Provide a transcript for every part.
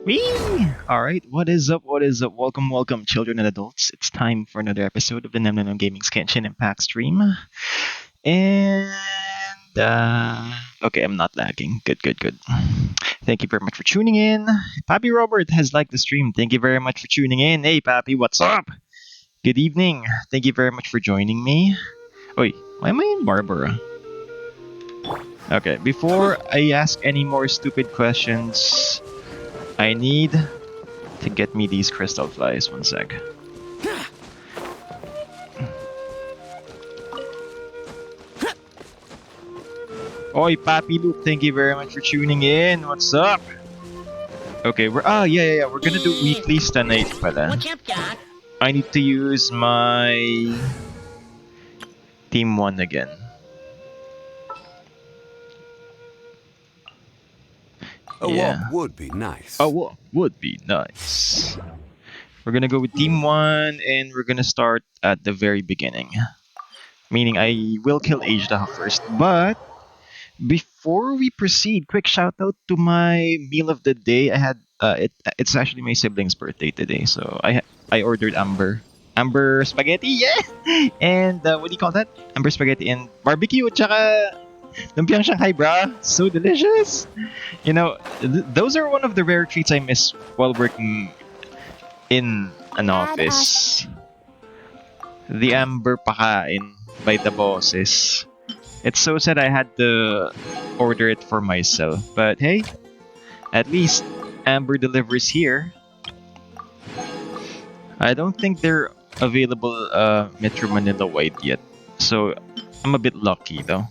Me! Alright, what is up? What is up? Welcome, welcome, children and adults. It's time for another episode of the Namnanon Gaming's Genshin Impact stream. And, okay, I'm not lagging. Good, good, good. Thank you very much for tuning in. Pappy Robert has liked the stream. Thank you very much for tuning in. Hey, Pappy, what's up? Good evening. Thank you very much for joining me. Oi, why am I in Barbara? Okay, before I ask any more stupid questions, I need to get me these crystal flies. One sec. Oi, Papi Luke, thank you very much for tuning in. What's up? Okay, we're we're gonna do weeklies tonight pala. What's up, Doc? I need to use my team 1 again. A walk would be nice. A walk would be nice. We're gonna go with team 1 and we're gonna start at the very beginning. Meaning I will kill Ajda first, but before we proceed, quick shout out to my meal of the day. I had it's actually my sibling's birthday today, so I ordered amber spaghetti, yeah. And what do you call that? Amber spaghetti and barbecue, tsaka lumpiang Shanghai, brah. So delicious. You know, those are one of the rare treats I miss while working in an office. The amber pakain by the bosses. It's so sad I had to order it for myself. But hey, at least Amber delivers here. I don't think they're available Metro Manila wide yet. So I'm a bit lucky though.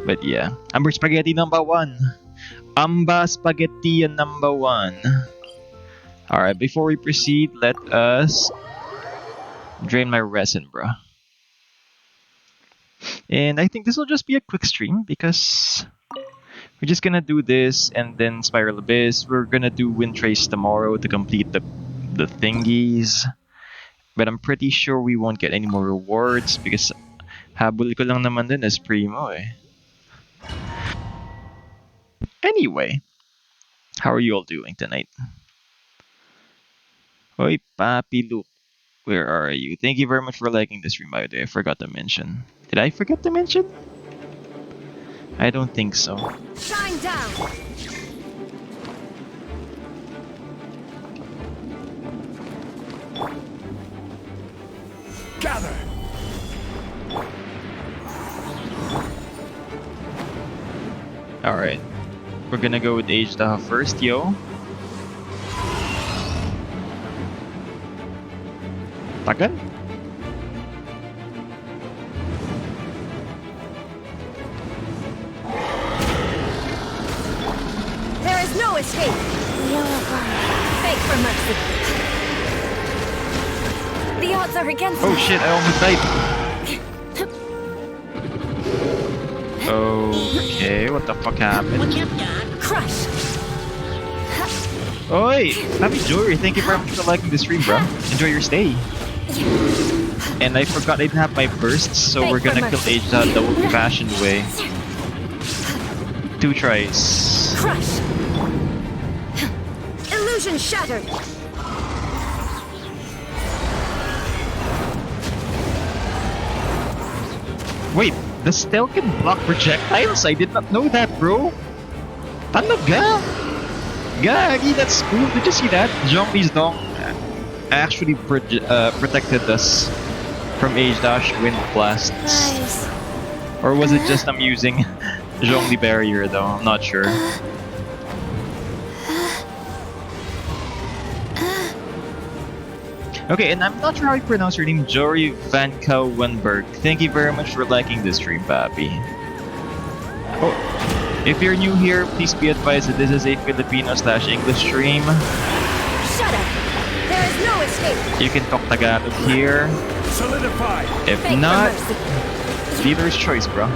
But yeah, Amber Spaghetti number 1. Amba Spaghetti number 1. Alright, before we proceed, let us drain my resin, bro. And I think this will just be a quick stream because we're just gonna do this and then Spiral Abyss. We're gonna do Wind Trace tomorrow to complete the thingies. But I'm pretty sure we won't get any more rewards because habol ko lang naman din as Primo eh. Anyway, how are you all doing tonight? Oi, Papi Luke. Where are you? Thank you very much for liking the stream, by the way. I forgot to mention. Did I forget to mention? I don't think so. Shine down. Gather. Alright. We're gonna go with Ajda first, yo. Tagal? There is no escape. Beg for mercy. The odds are against Oh me. shit, I almost died. Okay, what the fuck happened? Crush. Oi! Happy Jory, thank you very much for liking the stream, bro. Enjoy your stay. And I forgot I didn't have my bursts, so we're gonna kill Ajda the old-fashioned way. 2 tries. Crush. Illusion shattered. Wait, the Steel can block projectiles? I did not know that, bro. Talaga? Gagi, that's cool. Did you see that? Zhongli's Dong actually protected us from Age-Dash Wind Blasts. Nice. Or was it just I'm using Zhongli Barrier though? I'm not sure. Okay, and I'm not sure how you pronounce your name, Jory Van Wenberg. Thank you very much for liking this stream, Papi. Oh, if you're new here, please be advised that this is a Filipino/English stream. Shut up. There is no escape. You can talk Tagalog here. Solidify. If Beg not, for mercy. dealer's choice, bro.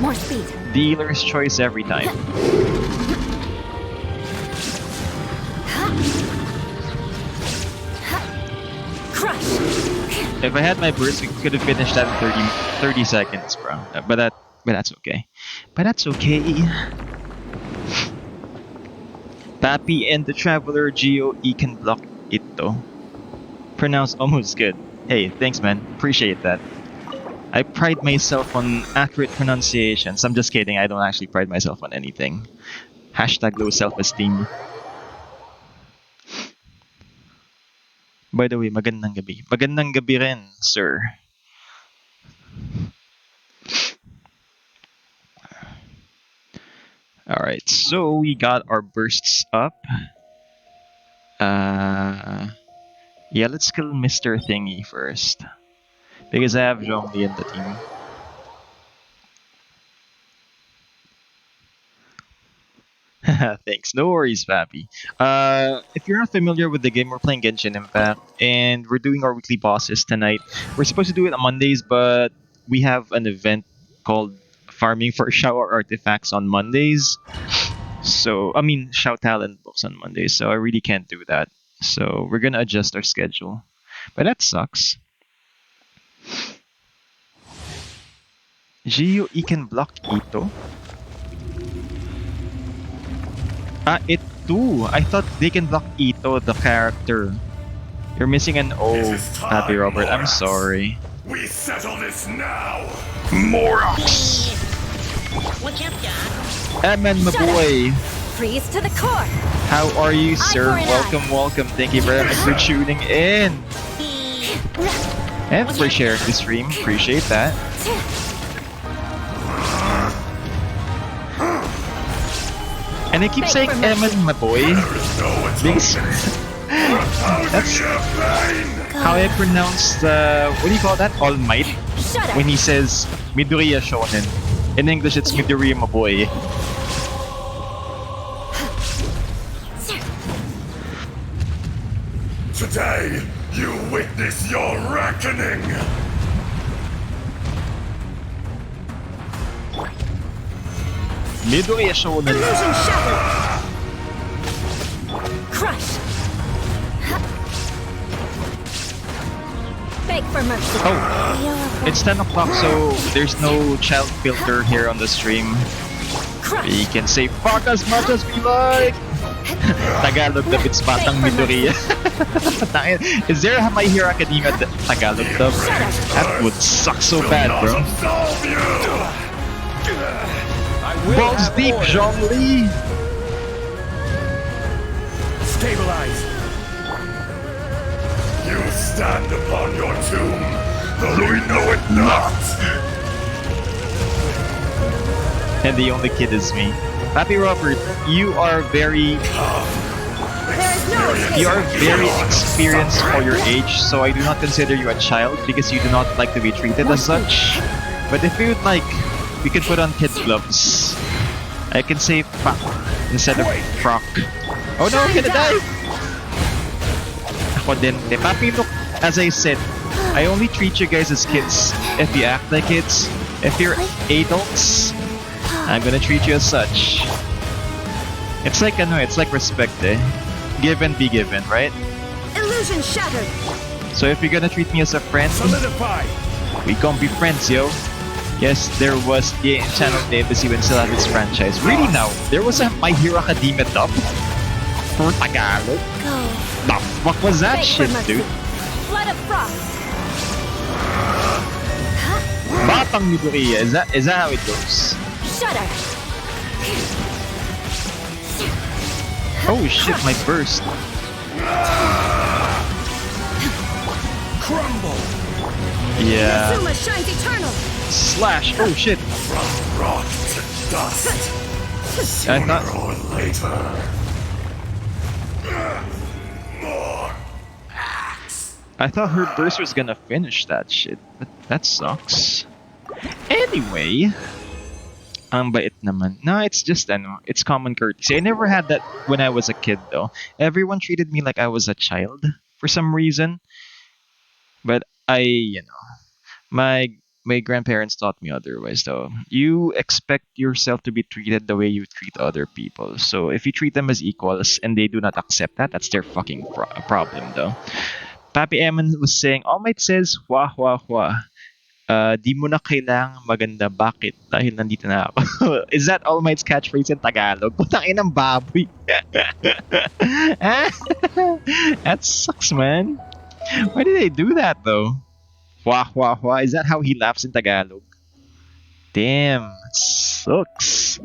More speed. Dealer's choice every time. Crush. If I had my burst, we could have finished that in 30 seconds, bro. But that's okay. But that's okay. Papi and the Traveler GOE can block it though. Pronounced almost good. Hey, thanks man. Appreciate that. I pride myself on accurate pronunciations. I'm just kidding. I don't actually pride myself on anything. Hashtag low self-esteem. By the way, magandang gabi. Magandang gabi rin, sir. Alright, so we got our bursts up. Yeah, let's kill Mr. Thingy first. Because I have Zhongli in the team. Thanks, no worries, Papi. If you're not familiar with the game, we're playing Genshin Impact, and we're doing our weekly bosses tonight. We're supposed to do it on Mondays, but we have an event called Farming for Shower Artifacts on Mondays. So, I mean, Show Talent Books on Mondays, so I really can't do that. So, we're gonna adjust our schedule. But that sucks. GUE can block Ito? Ah, it too. I thought they can block Ito, the character. You're missing an O, Happy Robert. I'm sorry. We settle this now. Morax! Eman, my boy. Freeze to the core. How are you, sir? for an Welcome, welcome. Thank you very much for tuning in. And for sharing the stream. Appreciate that. And I keep Beg saying for mercy. Eman, my boy. Because that's how I pronounce what do you call that? All Might. Shut up. When he says Midoriya Shonen. In English, it's Midoriya Maboy. Today, you witness your reckoning! Midoriya Shonen. Illusion shattered. Crush. Beg for mercy. Oh, it's 10 o'clock, so there's no child filter here on the stream. Crush. We can say fuck as much as we like. Tagalog dub, it's Batang Midoriya. Is there a My Hero Academia Tagalog dub? That would suck so bad, bro. Absolve you! Balls deep, Zhongli. Stabilize! You stand upon your tomb, though we know it not! And the only kid is me. Happy Robert, you are very There is no escape. you are very experienced for your age, so I do not consider you a child because you do not like to be treated as such. But if you would like, we can put on kid gloves. I can say fuck instead of frock. Oh no, I'm gonna die! Ako din. Papi, look, as I said, I only treat you guys as kids if you act like kids. If you're adults, I'm gonna treat you as such. It's like it's like respect, eh? Give and be given, right? Illusion shattered. So if you're gonna treat me as a friend, Solidify! we gon' be friends, yo. Yes, there was the channel name to see when still have its franchise. Really now, there was a My Hero Academia dub for Tagalog. Go. The fuck was that Beg shit, for mercy. dude? Flood of frost. Batang Midoriya, is that how it goes? Shudder. Oh shit, my burst. Crumble! Yeah. Zuma shines eternal. Slash. Oh shit. From rock to dust! I Sooner thought or later. More! I thought her burst was gonna finish that shit, but that sucks. Anyway, ang bait naman. No, it's just it's common courtesy. I never had that when I was a kid though. Everyone treated me like I was a child for some reason. But my grandparents taught me otherwise though. You expect yourself to be treated the way you treat other people. So if you treat them as equals and they do not accept that, that's their fucking problem though. Papi Eman was saying, All Might says, wah wah wah. Di mo na kailangang maganda. Bakit? Dahil nandito na ako. Is that All Might's catchphrase in Tagalog? Putangin ng baboy. That sucks, man. Why did they do that, though? Wah, wah, wah. Is that how he laughs in Tagalog? Damn. Sucks.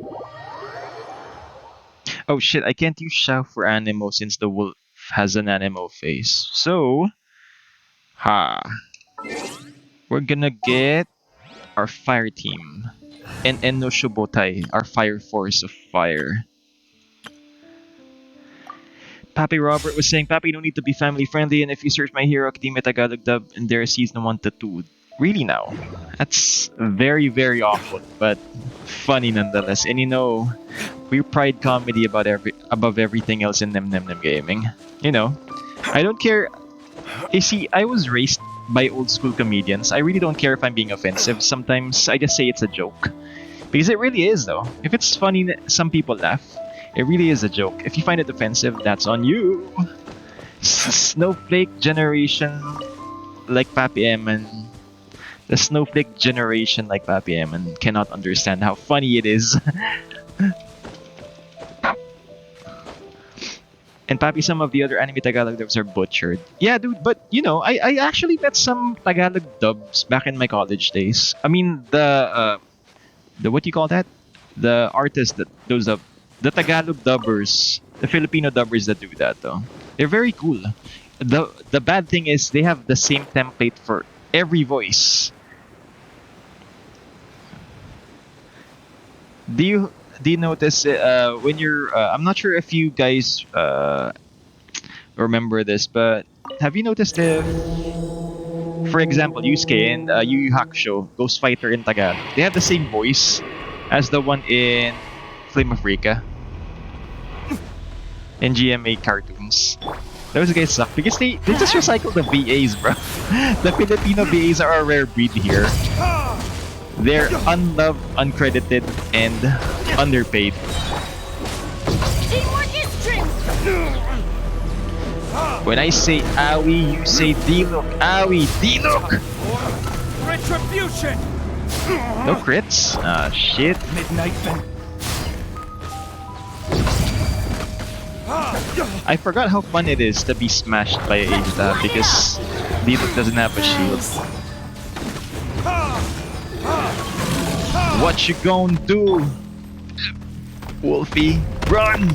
Oh, shit. I can't use Shao for Anemo since the wolf has an Anemo face. So, we're gonna get our fire team and Enno Shubotai, our fire force of fire. Papi Robert was saying, Papi, no need to be family friendly, and if you search My Hero Academia Tagalog dub, and there is season 1 to 2. Really now? That's very, very awful, but funny nonetheless. And we pride comedy above everything else in Nem Nem Nem Gaming. I don't care. You see, I was raised by old school comedians. I really don't care if I'm being offensive. Sometimes I just say it's a joke. Because it really is, though. If it's funny, some people laugh. It really is a joke. If you find it offensive, that's on you. Snowflake generation like Papi Eman. The snowflake generation like Papi Eman cannot understand how funny it is. And Papi, some of the other anime Tagalog dubs are butchered. Yeah, dude, but I actually met some Tagalog dubs back in my college days. I mean, the what do you call that? The artists the Tagalog dubbers, the Filipino dubbers that do that though. They're very cool. The bad thing is they have the same template for every voice. Do you notice when you're I'm not sure if you guys For example, Yusuke and Yu Yu Hakusho, Ghost Fighter in Tagalog, they have the same voice as the one in Flame of Rika in GMA cartoons. Those guys suck because they just recycle the VAs, bro. The Filipino VAs are a rare breed here. They're unloved, uncredited, and underpaid. Teamwork is strength. When I say Aoi, you say D-look. Aoi, D-look! Retribution! No crits? Ah, shit. Midnight Ven- I forgot how fun it is to be smashed by Aida because D-look doesn't have a shield. What you gonna do? Wolfie, run!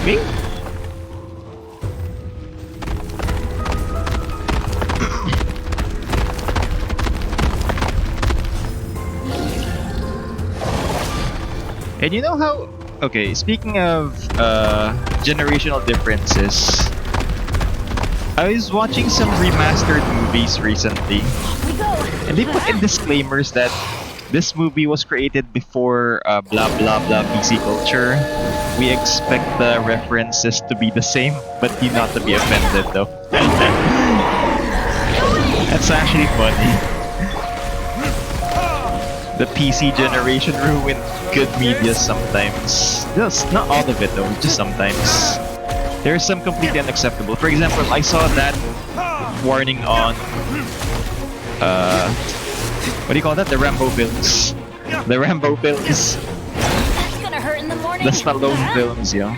Me? And you know how... Okay, speaking of generational differences, I was watching some remastered movies recently, and they put in disclaimers that this movie was created before blah blah blah PC culture. We expect the references to be the same, but you not to be offended though. That's actually funny. The PC generation ruined good media sometimes. Just not all of it though, just sometimes. There's some completely unacceptable. For example, I saw that warning on what do you call that? The Rambo films. The Rambo films. That's gonna hurt in the morning. The Stallone films, yeah.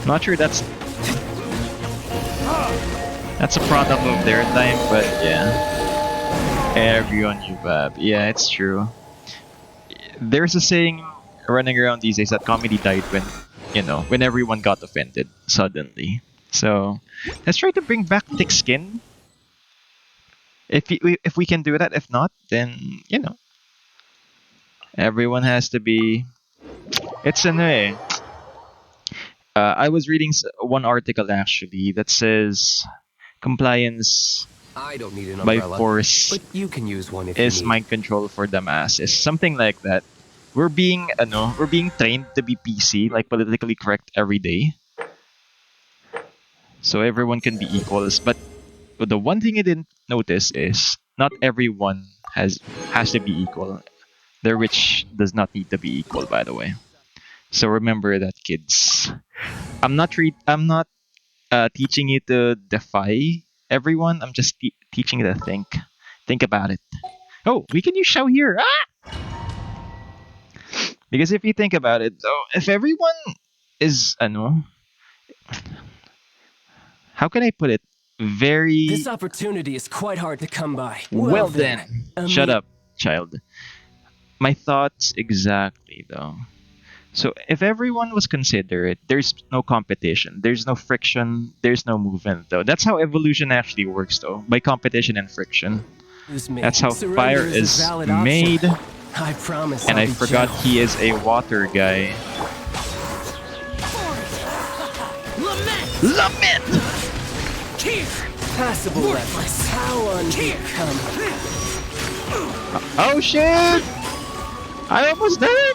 Not sure that's a product of their time, but yeah. Everyone you bab. Yeah, it's true. There's a saying running around these days that comedy died when, you know, when everyone got offended suddenly. So let's try to bring back thick skin. If we can do that, if not, then you know, everyone has to be. It's an way. I was reading one article actually that says compliance I don't need an by umbrella, force but you can use one if is you need. mind control for the masses. Something like that. We're being trained to be PC, like politically correct every day. So everyone can be equals. But the one thing I didn't notice is not everyone has to be equal. The rich does not need to be equal, by the way. So remember that, kids. I'm not teaching you to defy everyone. I'm just teaching you to think. Think about it. Oh, we can use Shao here. Ah! Because if you think about it, though, if everyone is, how can I put it? Very This opportunity is quite hard to come by. well then. Shut up, child. My thoughts exactly, though. So if everyone was considerate, there's no competition, there's no friction, there's no movement, though. That's how evolution actually works, though, by competition and friction. That's how fire is made. I promise. And I'll I be forgot gentle. he is a water guy. Lament! Passable levels. How unbecoming. Oh shit! I almost died!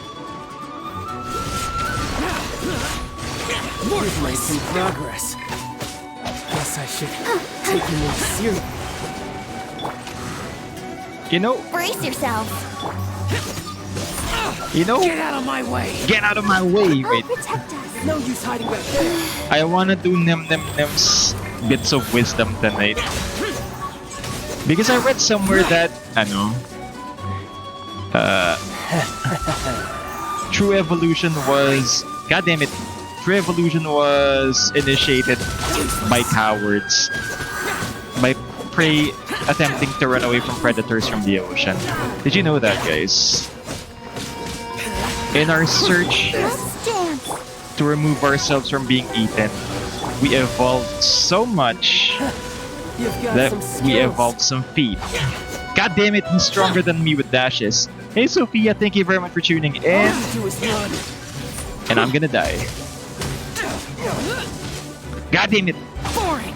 We've made some progress. Guess I should take you more seriously. You know, Brace yourself. Get out of my way! get out of my way, I'll wait. protect us. No use hiding back there. I wanna do Nem's bits of wisdom tonight. Because I read somewhere that, true evolution was, god damn it, true evolution was initiated by cowards. By prey attempting to run away from predators from the ocean. Did you know that, guys? In our search Let's dance. to remove ourselves from being eaten, we evolved so much You've got that some we skills. evolved some feet. God damn it, he's stronger than me with dashes. Hey Sophia, thank you very much for tuning All in, you do is run. and I'm gonna die. God damn it! Boring.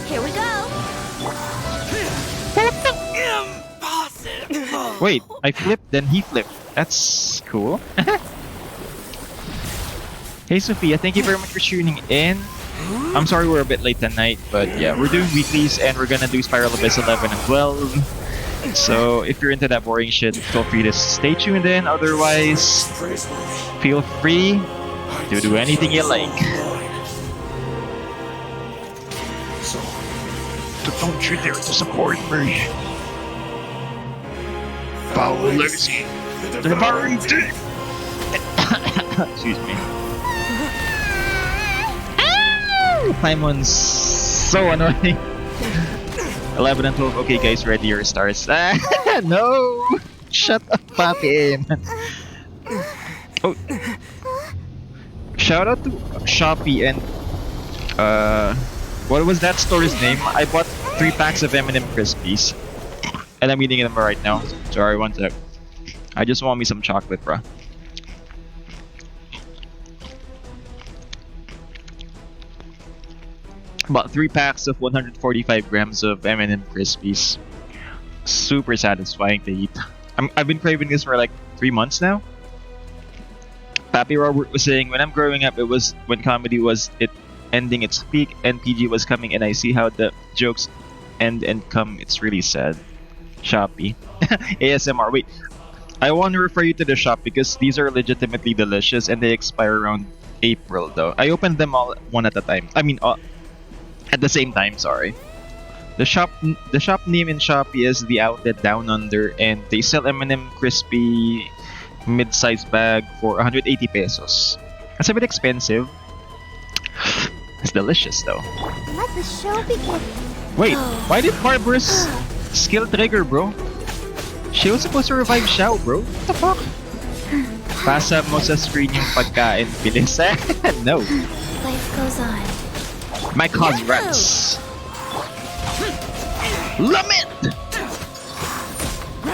Here we go. Impossible. Wait, I flipped, then he flipped. That's cool. Hey Sophia, thank you very much for tuning in. I'm sorry we're a bit late tonight, but yeah, we're doing weeklies and we're gonna do Spiral Abyss 11 and 12. So if you're into that boring shit, feel free to stay tuned in. Otherwise, feel free to do anything you like. So, don't you dare disappoint me. Foul legacy, the devouring deep. Excuse me. Simon's so annoying. 11 and 12. Okay, guys, ready your stars. No! Shut up, Papi. Oh. Shout out to Shopee and what was that store's name? I bought 3 packs of M&M Crispies. And I'm eating them right now. Sorry, one sec. I just want me some chocolate, bruh. Bought 3 packs of 145 grams of M&M Crispies. Super satisfying to eat. I've been craving this for like 3 months now. Pappy Robert was saying, when I'm growing up, it was when comedy was ending its peak and PG was coming, and I see how the jokes end and come. It's really sad. Shopee. ASMR. Wait, I want to refer you to the shop because these are legitimately delicious and they expire around April though. I opened them all one at a time. I mean, at the same time, sorry. The shop name in Shopee is The Outlet Down Under, and they sell M&M crispy mid-sized bag for 180 pesos. That's a bit expensive. It's delicious though. Let the show begin. Wait, why did Barbara's skill trigger, bro? She was supposed to revive Xiao, bro. What the fuck? Pasa mo sa screen yung pagkain, bilis. No. Life goes on. My cause runs. Lament!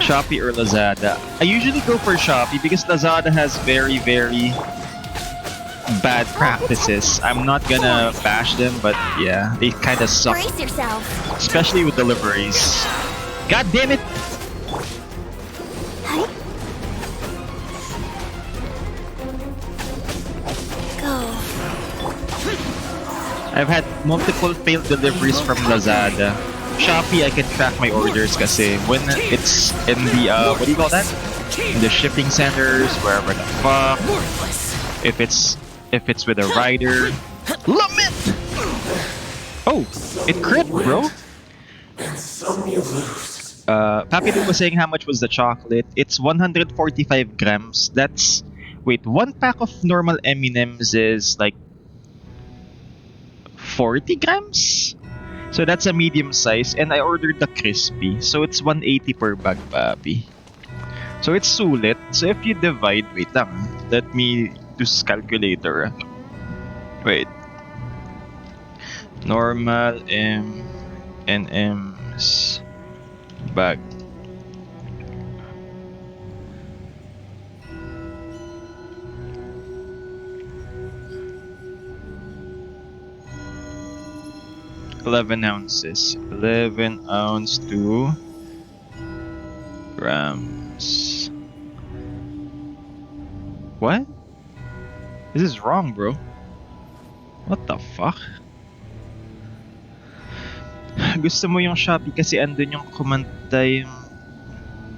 Shopee or Lazada? I usually go for Shopee because Lazada has very, very bad practices. I'm not gonna bash them, but yeah, they kind of suck. Brace yourself. Especially with deliveries. God damn it! Go. I've had multiple failed deliveries from Lazada. Shopee, I can track my orders kasi when it's in the, what do you call that? In the shipping centers, wherever the fuck. If it's with a rider. Lament! Oh, it crit, bro. And some you lose. Papi Duke was saying how much was the chocolate. It's 145 grams. That's, wait, 1 pack of normal M&Ms is like 40 grams? So that's a medium size, and I ordered the crispy. So it's 180 per bag, papi. So it's sulit. So if you divide, wait lang. Let me do calculator. Wait. Normal M&M's bag. $11 ounces. 11 ounce 2 grams. What? This is wrong, bro. What the fuck? Gusto mo yung Shopee kasi andun yung kumanta yung...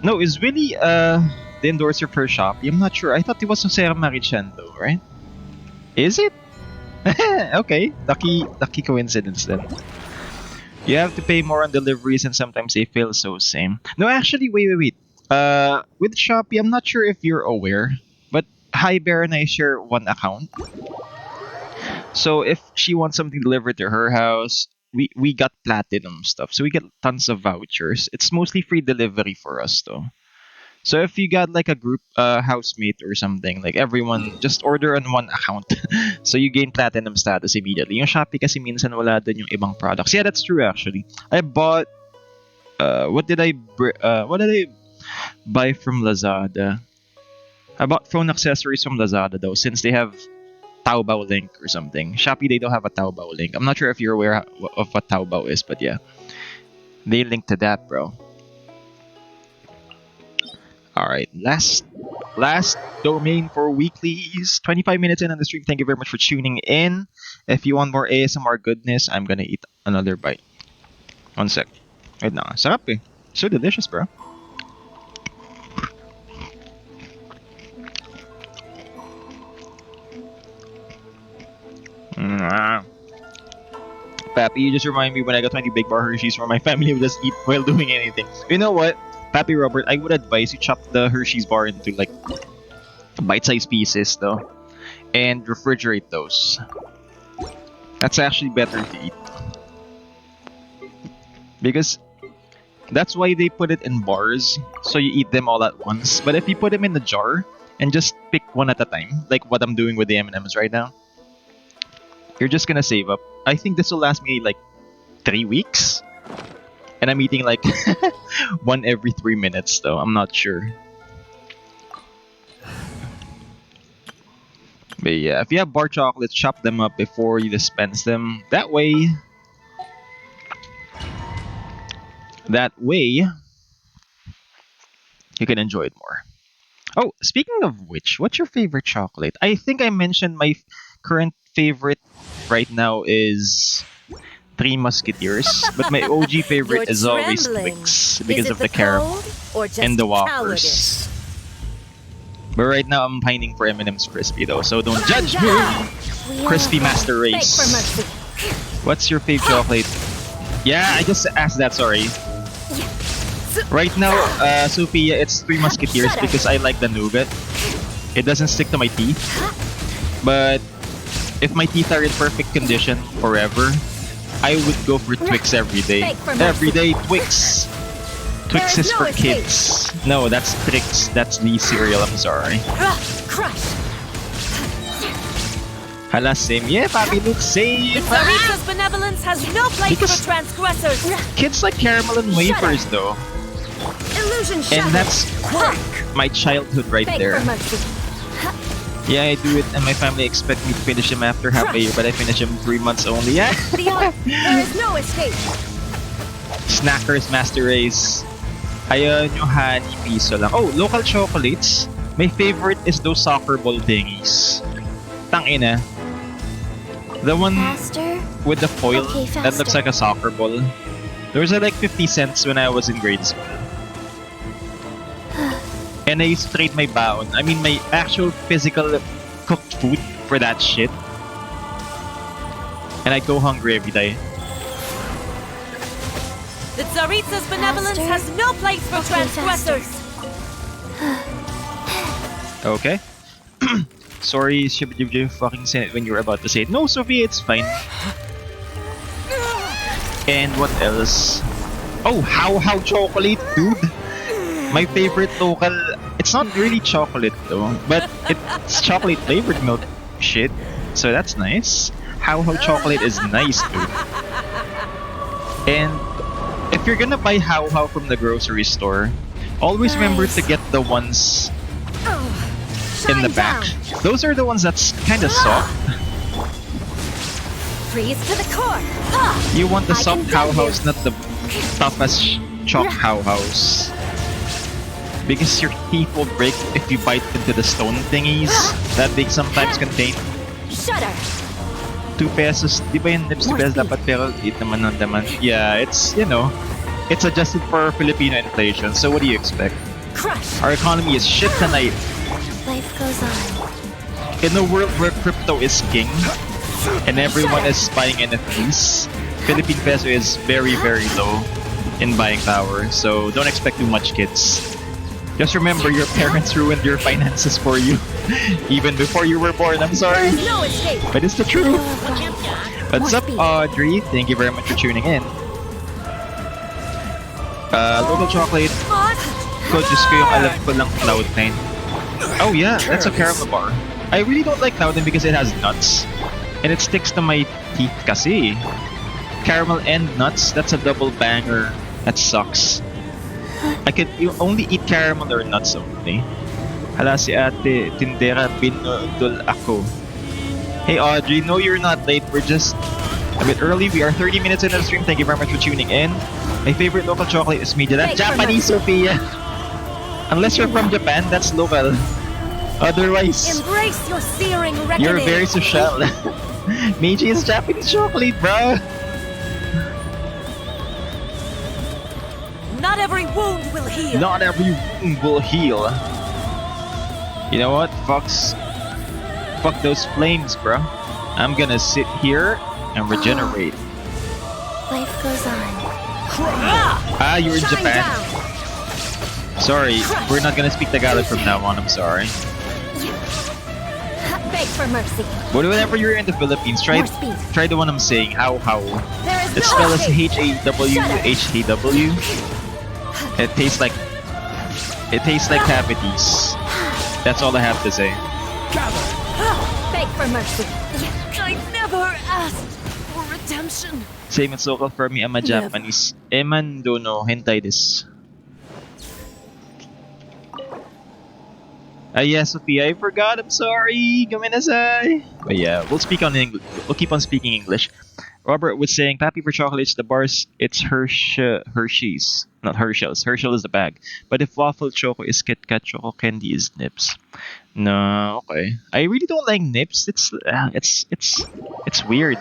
No, is really the endorser for Shopee? I'm not sure. I thought it was Jose Marichan though, right? Is it? Okay, lucky coincidence then. You have to pay more on deliveries and sometimes they feel so same. No, actually, wait. With Shopee, I'm not sure if you're aware, but Hi Bear and I share one account. So if she wants something delivered to her house, we got platinum stuff. So we get tons of vouchers. It's mostly free delivery for us though. So if you got like a group housemate or something, like everyone just order on one account. So you gain platinum status immediately. Yung Shopee kasi minsan wala dun yung ibang products. Yeah, that's true actually. I bought what did I buy from Lazada? I bought phone accessories from Lazada though, since they have Taobao link or something. Shopee, they don't have a Taobao link. I'm not sure if you're aware of what Taobao is, but yeah, they link to that, bro. All right, last domain for weeklies. 25 minutes in on the stream. Thank you very much for tuning in. If you want more ASMR goodness, I'm gonna eat another bite. One sec. Wait na. Sarap eh. So delicious, bro. Mwah. Pappy, you just remind me when I got 20 big bar Hershey's for my family would just eat while doing anything. You know what? Pappy Robert, I would advise you chop the Hershey's bar into like bite-sized pieces though. And refrigerate those. That's actually better to eat. Because that's why they put it in bars, so you eat them all at once. But if you put them in the jar and just pick one at a time, like what I'm doing with the M&Ms right now, you're just gonna save up. I think this will last me like 3 weeks. And I'm eating like one every 3 minutes though. I'm not sure. But yeah, if you have bar chocolates, chop them up before you dispense them. That way, you can enjoy it more. Oh, speaking of which, what's your favorite chocolate? I think I mentioned my current favorite right now is Three Musketeers, but my OG favorite is always Twix because of the caramel and the Whoppers. Cowardice? But right now I'm pining for M&M's Crispy though, so don't judge me. Crispy Master Beg for Race. mercy. What's your favorite chocolate? Yeah, I just asked that. Sorry. Right now, Sophia, it's Three Musketeers because I like the nougat. It doesn't stick to my teeth. But if my teeth are in perfect condition forever, I would go for Twix every day. Every day, Twix. Twix is for kids. No, that's Trix. That's the cereal. I'm sorry. Crush. Hala, same. Yeah, Papi looks safe. Sarita's benevolence has no place Because- for transgressors. Kids like caramel and wafers though. Illusion And shattered. that's my childhood right Beg there. for mercy. Yeah, I do it, and my family expect me to finish him after half a year, but I finish him 3 months only. Yeah. There is no escape. Snackers Master Race. Ayun yung honey piso lang. Oh, local chocolates. My favorite is those soccer ball thingies. Tangina. The one Faster? with the foil Okay, that looks faster. like a soccer ball. Those are like 50 cents when I was in grade school. And I used to trade my baon. I mean, my actual physical cooked food for that shit. And I go hungry every day. The Tsaritsa's benevolence Faster. has no place for Okay, transgressors. Okay. Sorry, you fucking said it when you were about to say it. No, Sophie, it's fine. And what else? Oh, how chocolate, dude. My favorite local. It's not really chocolate though, but it's chocolate flavored milk shit. So that's nice. How chocolate is nice, dude. And if you're gonna buy how from the grocery store, always remember to get the ones in the back. Those are the ones that's kind of soft. Freeze to the core. You want the I soft can how tell you. house, not the tough as chalk how house. Because your teeth will break if you bite into the stone thingies that they sometimes contain. Shudder. 2 pesos. Di ba yung lips 2 pesos dapat pero eat naman ng daman. Yeah, it's, you know, it's adjusted for Filipino inflation. So what do you expect? Crush. Our economy is shit tonight. Life goes on. In a world where crypto is king and everyone is buying NFTs, Philippine peso is very, very low in buying power. So don't expect too much, kids. Just remember, your parents ruined your finances for you, even before you were born. I'm sorry, There is no escape. but it's the truth. What's up, Audrey? Thank you very much for tuning in. Local chocolate. Ko, Diyos ko, yung alam ko lang Cloud9. Oh yeah, that's a caramel bar. I really don't like Cloud9 because it has nuts. And it sticks to my teeth kasi. Caramel and nuts, that's a double banger. That sucks. I could only eat caramel or nuts only. Hala si ate, tindera binudol ako. Hey Audrey, no you're not late. We're just a bit early. We are 30 minutes into the stream. Thank you very much for tuning in. My favorite local chocolate is media. That's Japanese, Sophia. Unless you're from Japan, that's local. Otherwise, Embrace your searing reckoning. you're very social. Meiji is Japanese chocolate, bro. Not every wound will heal. Not every wound will heal. You know what? Fuck those flames, bro. I'm gonna sit here and regenerate. Life goes on. Ah, you're in Shine Japan. down. Sorry, we're not gonna speak Tagalog from now on. I'm sorry. Beg for mercy. But whenever you're in the Philippines, try More speed. the one I'm saying. How. There is The no spell is escape. HAWHAW. It tastes like cavities. That's all I have to say. Beg for mercy. I never asked for redemption. Same it's local for me. I'm a Japanese. Eman dono hentai desu. Yeah, Sophia, I forgot. I'm sorry. Gomenasai. But yeah, we'll speak on English. We'll keep on speaking English. Robert was saying, "Pappy for chocolates, the bars, it's Hershey's, not Herschel's. Herschel is the bag. But if waffle choco is Kit Kat, choco candy is Nips." No, okay. I really don't like Nips. It's weird.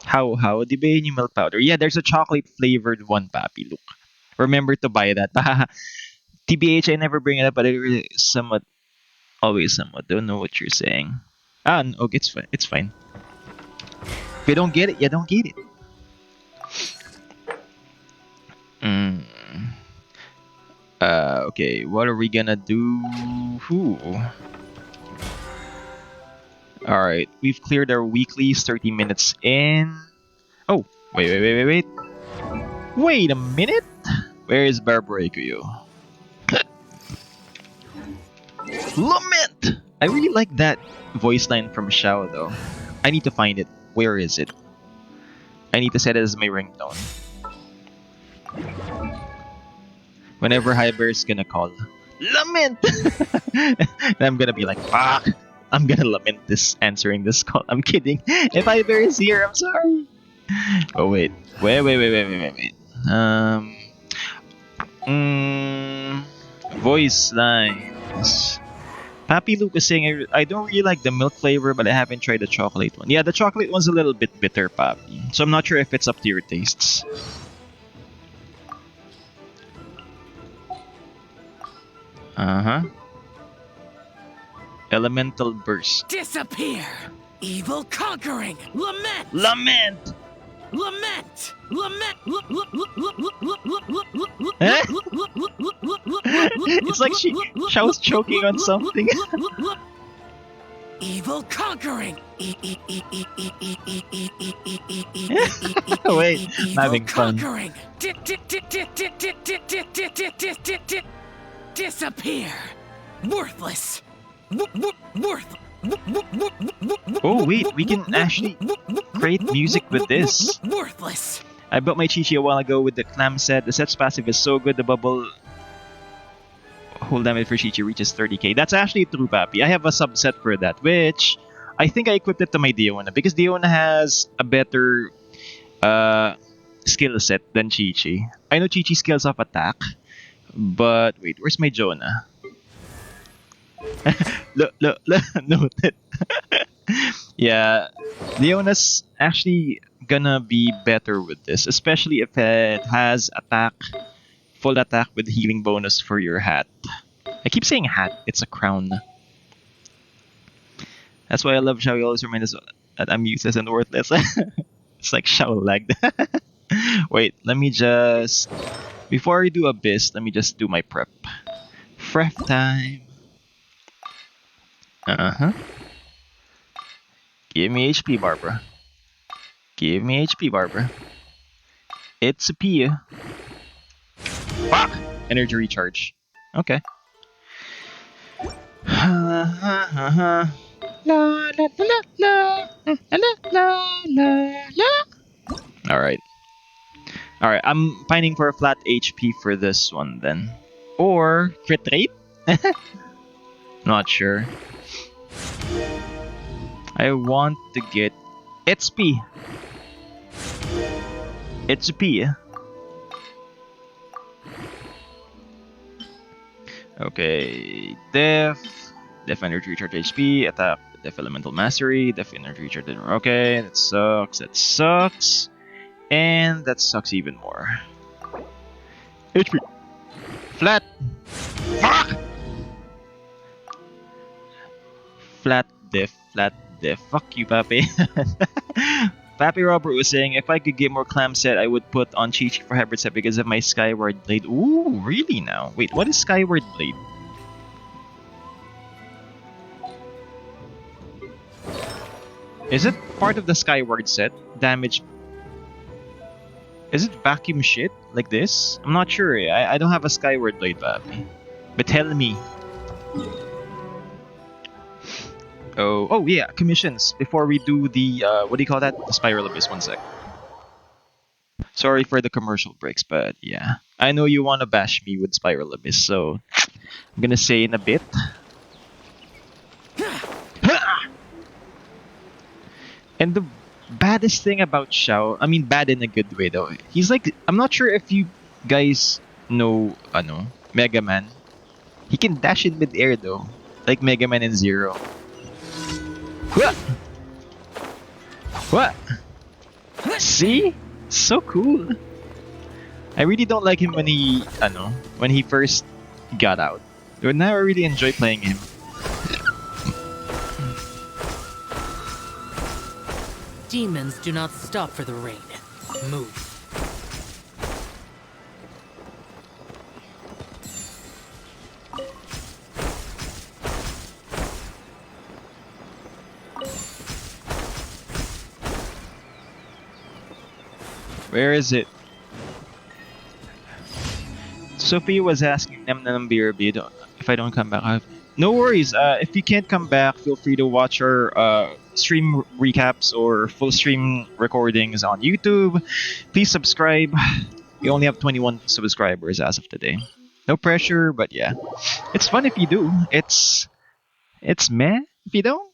How? Di ba yun yung milk powder? Yeah, there's a chocolate flavored one, Pappy. Look, remember to buy that. TBH, I never bring it up, but I really always somewhat don't know what you're saying. Okay, it's fine. It's fine. If you don't get it, you don't get it. Okay, what are we gonna do? Alright, we've cleared our weeklies, 30 minutes in. Oh, wait. Wait a minute! Where is Barbarekuyo? Lament! I really like that voice line from Xiao though. I need to find it. Where is it? I need to set it as my ringtone. Whenever Hyber is gonna call, lament! And I'm gonna be like, fuck! I'm gonna lament this, answering this call. I'm kidding. If Hyber is here, I'm sorry. Oh wait. Wait. Voice lines. Pappy Luke is saying, I don't really like the milk flavor, but I haven't tried the chocolate one. Yeah, the chocolate one's a little bit bitter, Pappy. So I'm not sure if it's up to your tastes. Elemental burst. Disappear! Evil conquering! Lament! Lament! Lament! Eh? It's like Xiao's choking on something. Evil conquering! Wait, I'm having fun. Conquering! Disappear! Worthless! Oh wait, we can actually create music with this. Worthless! I built my Chi-Chi a while ago with the clam set. The set's passive is so good, the bubble hold damage for Chi-Chi reaches 30k. That's actually true, Papi. I have a subset for that, which I think I equipped it to my Diona because Diona has a better skill set than Chi-Chi. I know Chi-Chi skills off attack, but wait, where's my Jonah? look, noted. Yeah, Leona's actually gonna be better with this, especially if it has full attack with healing bonus for your hat. I keep saying hat, it's a crown. That's why I love Xiao. He always reminds us that I'm useless and worthless. It's like Xiao lagged. Wait, let me just... Before I do Abyss, let me just do my prep. Prep time. Give me HP, Barbara. Give me HP, Barbara. It's a P. Fuck! Energy recharge. Okay. Alright. Alright, I'm pining for a flat HP for this one then. Or crit rate? Not sure. I want to get it's P. It's a P. Okay, Def Energy Recharge HP, attack, Def Elemental Mastery, Def Energy Recharge. Okay, that sucks, and that sucks even more. HP. Flat. Fuck! Flat Def. Fuck you, Papi. Papi Robert was saying, if I could get more clam set, I would put on Chi-Chi for hybrid set because of my Skyward Blade. Ooh, really now? Wait, what is Skyward Blade? Is it part of the Skyward set? Damage. Is it vacuum shit like this? I'm not sure. I don't have a Skyward Blade, Papi. But tell me. Oh yeah, commissions. Before we do the, what do you call that? The Spiral Abyss, 1 sec. Sorry for the commercial breaks, but yeah. I know you want to bash me with Spiral Abyss, so I'm gonna say in a bit. And the baddest thing about Xiao, I mean bad in a good way though, he's like, I'm not sure if you guys know, Mega Man. He can dash in mid-air though, like Mega Man in Zero. What? See? So cool. I really don't like him when he first got out. But now I really enjoy playing him. Demons do not stop for the rain. Move. Where is it? Sophie was asking them if I don't come back. No worries. If you can't come back, feel free to watch our stream recaps or full stream recordings on YouTube. Please subscribe. We only have 21 subscribers as of today. No pressure, but yeah, it's fun if you do. It's meh if you don't.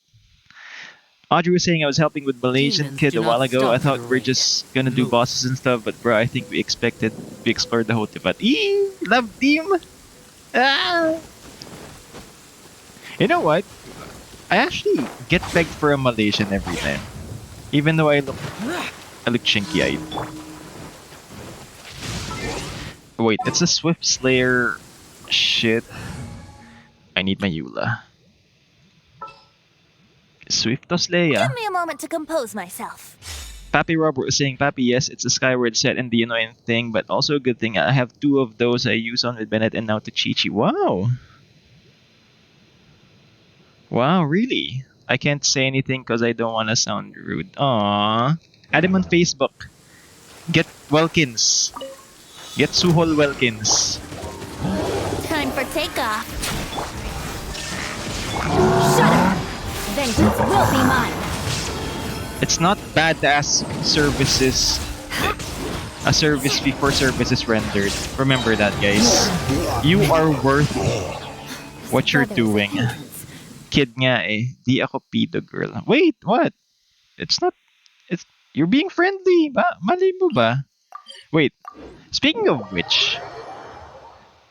Audrey was saying I was helping with Malaysian Demons kid do a while not ago. stop I thought for the we're rain. just gonna do Move. bosses and stuff, but bro, I think we explored the whole Tibet. Love team. Ah. You know what? I actually get pegged for a Malaysian every time, even though I look chinky-eyed. Wait, it's a Swift Slayer. Shit. I need my Eula. Swiftos Leia. Give me a moment to compose myself. Papi Robert was saying, Papi, yes, it's a Skyward set and the annoying thing, but also a good thing. I have 2 of those I use on with Bennett and now to Chi-Chi. Wow. Wow, really? I can't say anything because I don't want to sound rude. Aww. Add him on Facebook. Get Welkins. Get Suhol Welkins. Time for takeoff. Shut up! Vengeance will be mine. It's not bad to ask services. A service fee for services rendered. Remember that, guys. You are worth what you're doing. Kid nga eh. Di ako pedo girl. Wait, what? It's not... You're being friendly. Mali mo ba? Wait. Speaking of which...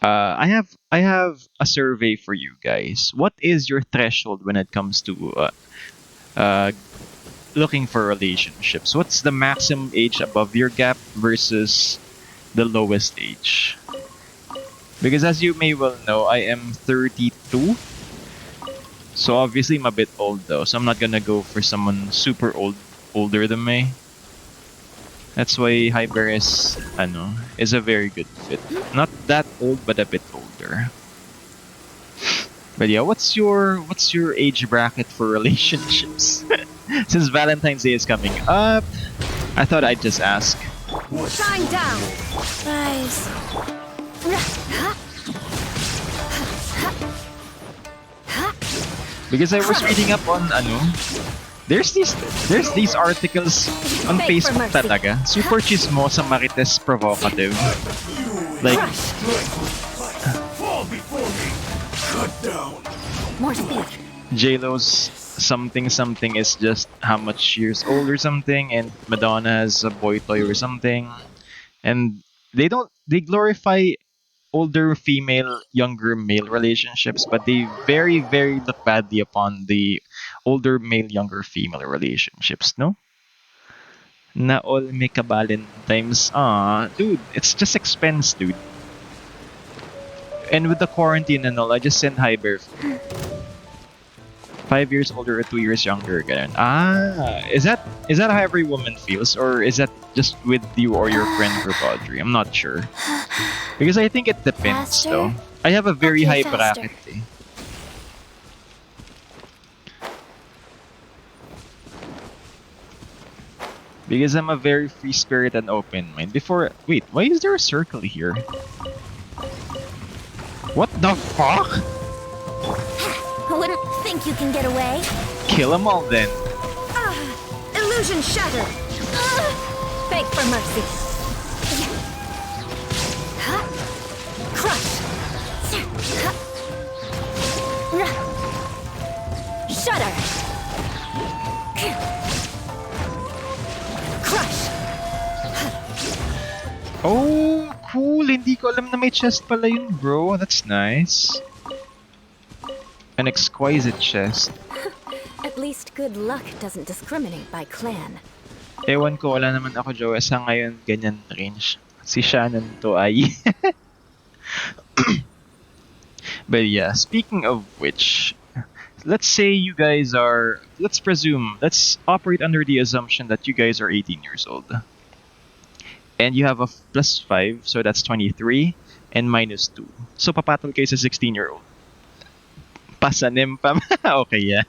I have a survey for you guys. What is your threshold when it comes to looking for relationships? What's the maximum age above your gap versus the lowest age? Because as you may well know, I am 32. So obviously I'm a bit old though. So I'm not gonna go for someone super older than me. That's why Hyperis is a very good fit. Not that old, but a bit older. But yeah, what's your age bracket for relationships? Since Valentine's Day is coming up, I thought I'd just ask. Shine down. Guys, Because I was reading up on there's these articles on Beg for Facebook mercy. talaga. Super chismosa, marites, provocative. Like, Fall before me. Cut down. More speed. J-Lo's something something is just how much years old or something, and Madonna has a boy toy or something. And they glorify older female, younger male relationships, but they very, very look badly upon the older male, younger female relationships, no? Na all may kabalin times. Ah, dude, it's just expense, dude. And with the quarantine and all, I just sent Hyber 5 years older or 2 years younger. Ganun. Ah, is that how every woman feels, or is that just with you or your friend group, Audrey? I'm not sure because I think it depends. Faster? Though I have a very Okay, high faster. bracket. Eh. Because I'm a very free spirit and open mind. Wait, why is there a circle here? What the fuck? I wouldn't think you can get away. Kill them all then. Illusion shattered. Beg for mercy. Crush. Shudder. Crush. Oh, cool. Hindi ko alam na may chest pala yun, bro. That's nice. An exquisite chest. At least good luck doesn't discriminate by clan. Ewan ko, wala naman ako, Joe. Sa ngayon, ganyan range. Si Shannon to ay. But yeah, speaking of which, let's say you guys are, let's operate under the assumption that you guys are 18 years old. And you have a +5, so that's 23, and -2. So papatol kayo sa 16-year-old. Pasanim pa. Okay, yeah.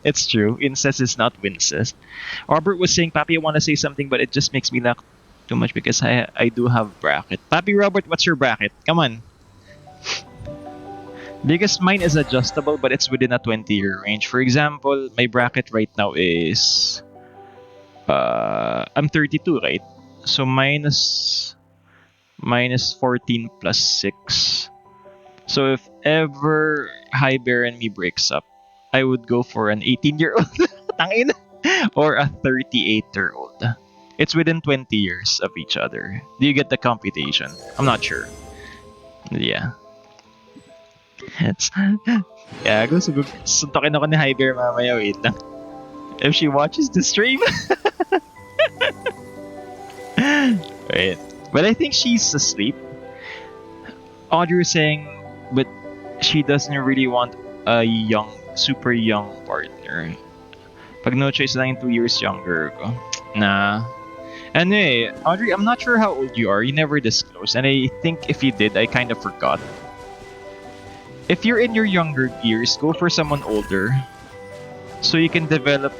It's true. Incest is not wincest. Robert was saying, Papi, I want to say something, but it just makes me laugh too much because I do have bracket. Papi Robert, what's your bracket? Come on. Because mine is adjustable, but it's within a 20-year range. For example, my bracket right now is... I'm 32, right? So minus 14 plus 6. So if ever High Bear and me breaks up, I would go for an 18-year-old tangina, or a 38-year-old. It's within 20 years of each other. Do you get the computation? I'm not sure. Yeah. It's yeah, go suntokin ako ni High Bear mamaya, wait lang. If she watches the stream. Wait. But I think she's asleep. Audrey was saying, but she doesn't really want a super young partner. Pag no choice lang yung 2 years younger ko. Nah. Anyway, Audrey, I'm not sure how old you are. You never disclosed. And I think if you did, I kind of forgot. If you're in your younger years, go for someone older. So you can develop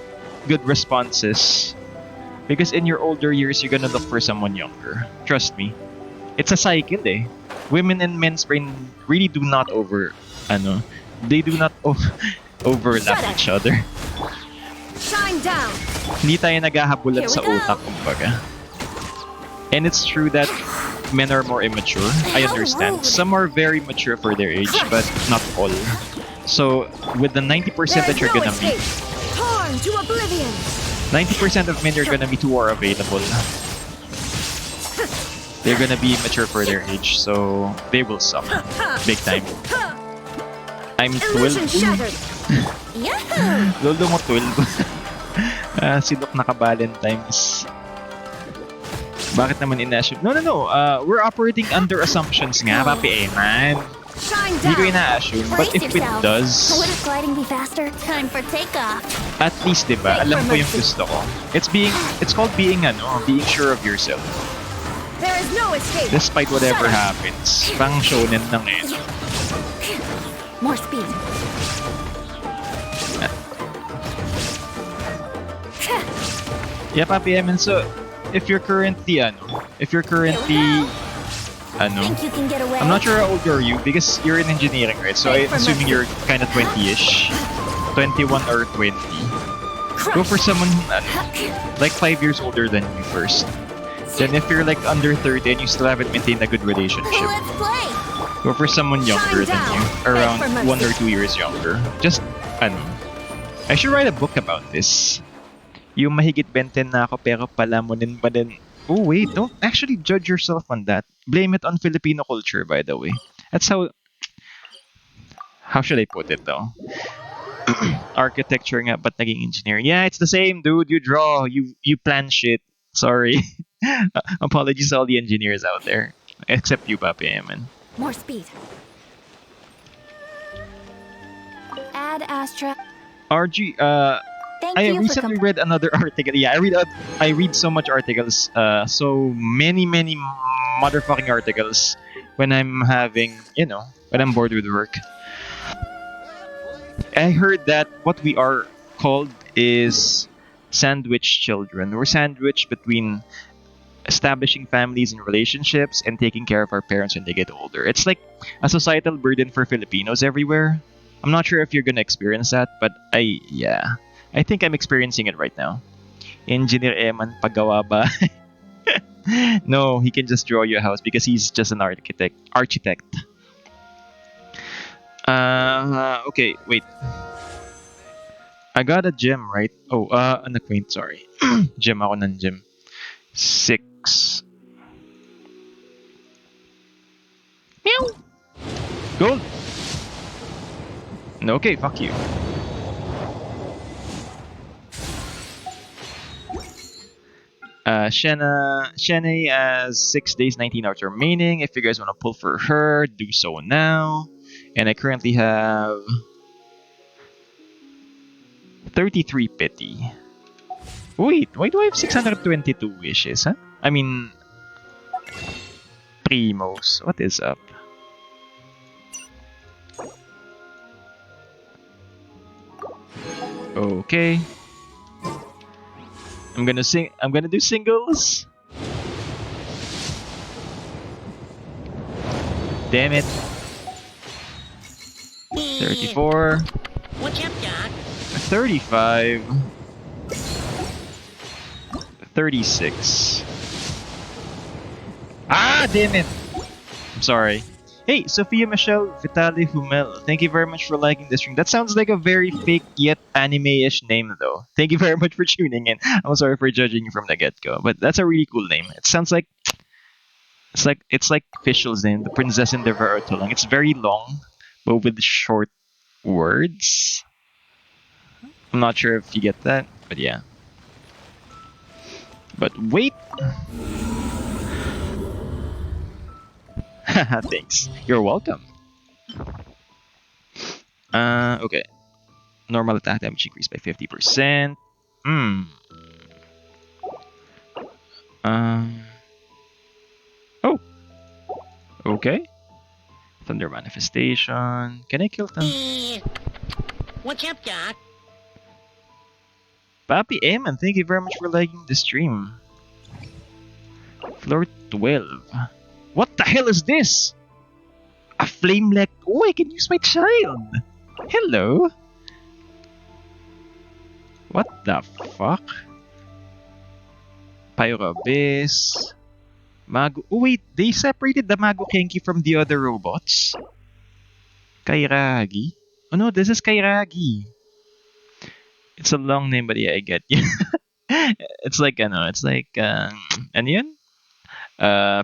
good responses. Because in your older years, you're gonna look for someone younger. Trust me. It's a cycle eh. Women and men's brain really do not they do not overlap each other. Shine down. Hindi tayo naghahabulan Here we sa go. utak, kumbaga. And it's true that men are more immature. I understand. Some are very mature for their age, but not all. So, with the 90% that you're gonna meet, Torn to oblivion. 90% of men you're gonna meet who are available, they're gonna be mature for their age, so they will suck. Big time. I'm 12. Illusion shattered. Yahoo! Lolo mo 12. Si Luke naka-Valentine's times. Bakit naman ina-assume? No. We're operating under assumptions nga, Papi Eman. Shine Hindi ko down. ina-assume, but if it does, Wouldn't gliding be faster? Time for takeoff. at least, diba, alam ko yung gusto ko. It's called being sure of yourself. There is no escape. Despite whatever Shut up. happens. Pang shonen lang eh. More speed. Yeah, Papi Eman, so if you're currently Think you can get away? I'm not sure how old are you because you're in engineering, right? So I'm assuming you're kind of 20-ish. 21 or 20. Go for someone like 5 years older than you first. Then if you're like under 30 and you still haven't maintained a good relationship, Let's play. Go for someone younger than you, around 1 or 2 years younger. Just, ano, I should write a book about this. Yung mahigit 20 na ako pero palamunin pa din. Oh wait, don't actually judge yourself on that. Blame it on Filipino culture, by the way. That's how should I put it though? Architecture nga, but naging engineer. Yeah, it's the same, dude. You draw, you plan shit. Sorry. Apologies to all the engineers out there. Except you, Papi Eman. More speed. Add Astra. RG, Thank I you for recently read another article. Yeah, I read so much articles. So many motherfucking articles when I'm when I'm bored with work. I heard that what we are called is sandwich children. We're sandwiched between establishing families and relationships and taking care of our parents when they get older. It's like a societal burden for Filipinos everywhere. I'm not sure if you're gonna experience that, but I think I'm experiencing it right now. Engineer Eman paggawa ba? No, he can just draw you a house because he's just an architect. Okay, wait. I got a gem, right? Oh, an acquaint, sorry. Gem ako ng gem. 6. Meow. Gold. Okay, fuck you. Shena has 6 days, 19 hours remaining. If you guys want to pull for her, do so now. And I currently have 33 pity. Wait, why do I have 622 wishes, huh? I mean, primos. What is up? Okay. I'm gonna do singles. Damn it. 34. What's up, Doc? 35. 36. Ah, damn it. I'm sorry. Hey, Sophia Michelle Vitali Humel. Thank you very much for liking this stream. That sounds like a very fake yet anime-ish name though. Thank you very much for tuning in. I'm sorry for judging you from the get-go, but that's a really cool name. It sounds like it's like Fischl's name, the Princess in the Vertulang. It's very long, but with short words. I'm not sure if you get that, but yeah. But wait. Thanks. You're welcome. Okay. Normal attack damage increased by 50%. Oh. Okay. Thunder manifestation. Can I kill them? What's up, Doc? Papi Eman, thank you very much for liking the stream. Floor 12. What the hell is this? A flame-leg. Oh, I can use my child. Hello. What the fuck? Pyro Abyss. Mago. Oh wait, they separated the Mago Kenki from the other robots. Kairagi. Oh no, this is Kairagi. It's a long name, but yeah, I get you. It's like ano yun?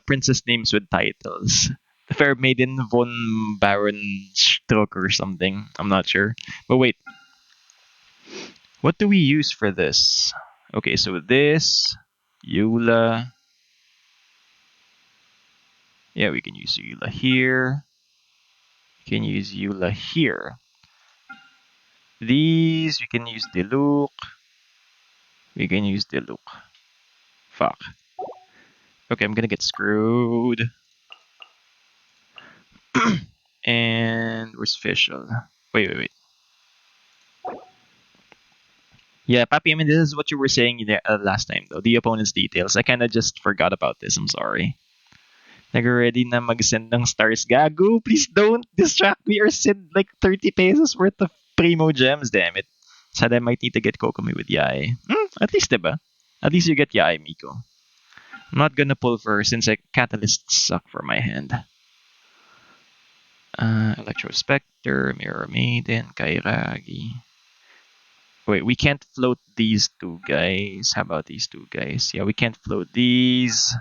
Princess names with titles. The Fair Maiden von Baron Struck or something. I'm not sure. But wait. What do we use for this? Okay, so this, Eula. Yeah, we can use Eula here. We can use Eula here. These, we can use Diluc. We can use Diluc. Fuck. Okay, I'm gonna get screwed. And where's Fischl? Wait. Yeah, Papi, I mean, this is what you were saying last time, though. The opponent's details. I kind of just forgot about this. I'm sorry. Nag-ready na mag-send ng stars. Gago, please don't distract me or send like 30 pesos worth of primo gems, damn it. Said I might need to get Kokomi with Yae. At least, diba? At least you get Yae, Miko. I'm not gonna pull for her since like catalysts suck for my hand. Electro Spectre, Mirror Maiden, Kairagi. Wait, we can't float these two guys. How about these two guys? Yeah, we can't float these.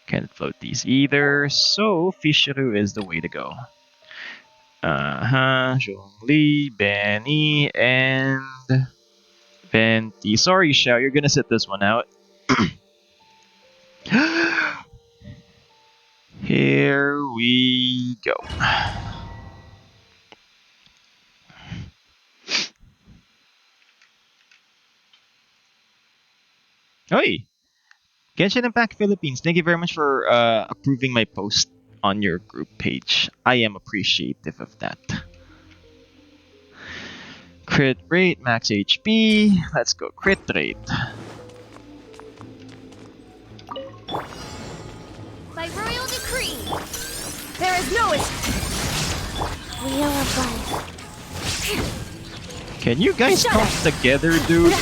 Can't float these either. So Fishiru is the way to go. Zhongli, Benny, and Venti. Sorry, Xiao, you're gonna sit this one out. Here we go. Oi! Genshin Impact Philippines, thank you very much for approving my post on your group page. I am appreciative of that. Crit rate, max HP. Let's go crit rate. By royal decree, There is no wheel of life. Can you guys Shut come up. together, dude?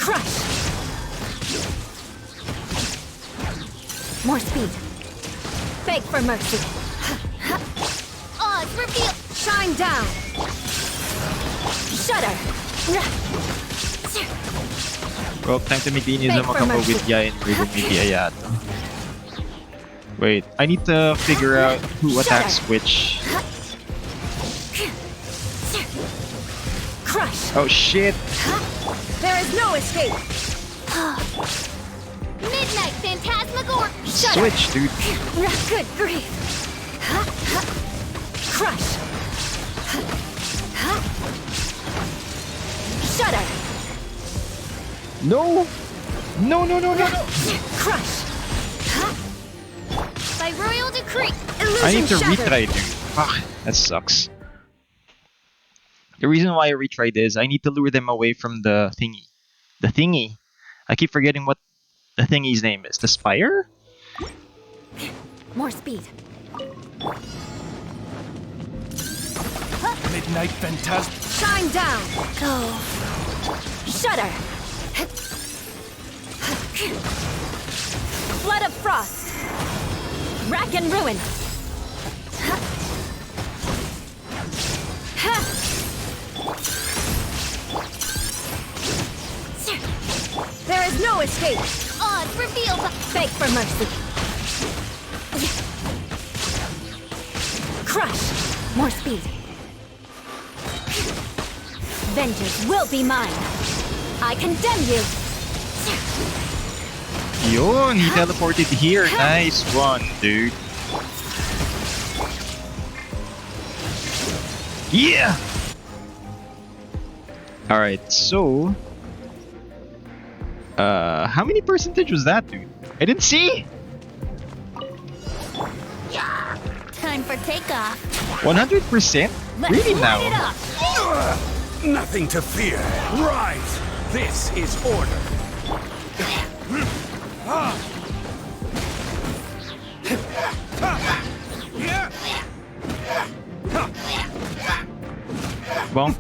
crush. More speed. Beg for mercy. Odds reveal. Shine down. Shudder. Well, time to make the Inizuma for combo mercy. with Yai and Rigo maybe Ayato. Wait, I need to figure out who attacks which. Crush. Oh shit! There is no escape. Midnight Phantasmagor. Switch, dude. Good grief. Crush. Shudder. No! No, no, no, no, no! Crush. By royal decree. Illusion I need to shattered. retry, dude. Fuck, that sucks. The reason why I retried is I need to lure them away from the thingy. The thingy. I keep forgetting what the thingy's name is. The spire? More speed. Midnight Phantasm. Shine down. Go. Shudder. Flood of frost. Rack and ruin. There is no escape. Odds reveal. Beg for mercy. Crush. More speed. Vengeance will be mine. I condemn you. Yun, he teleported here. Nice one, dude. Yeah! Alright, so... how many percentage was that, dude? I didn't see! Time for takeoff. 100%? Let's Really light it now? up. Nothing to fear. Rise. This is order. Bonk.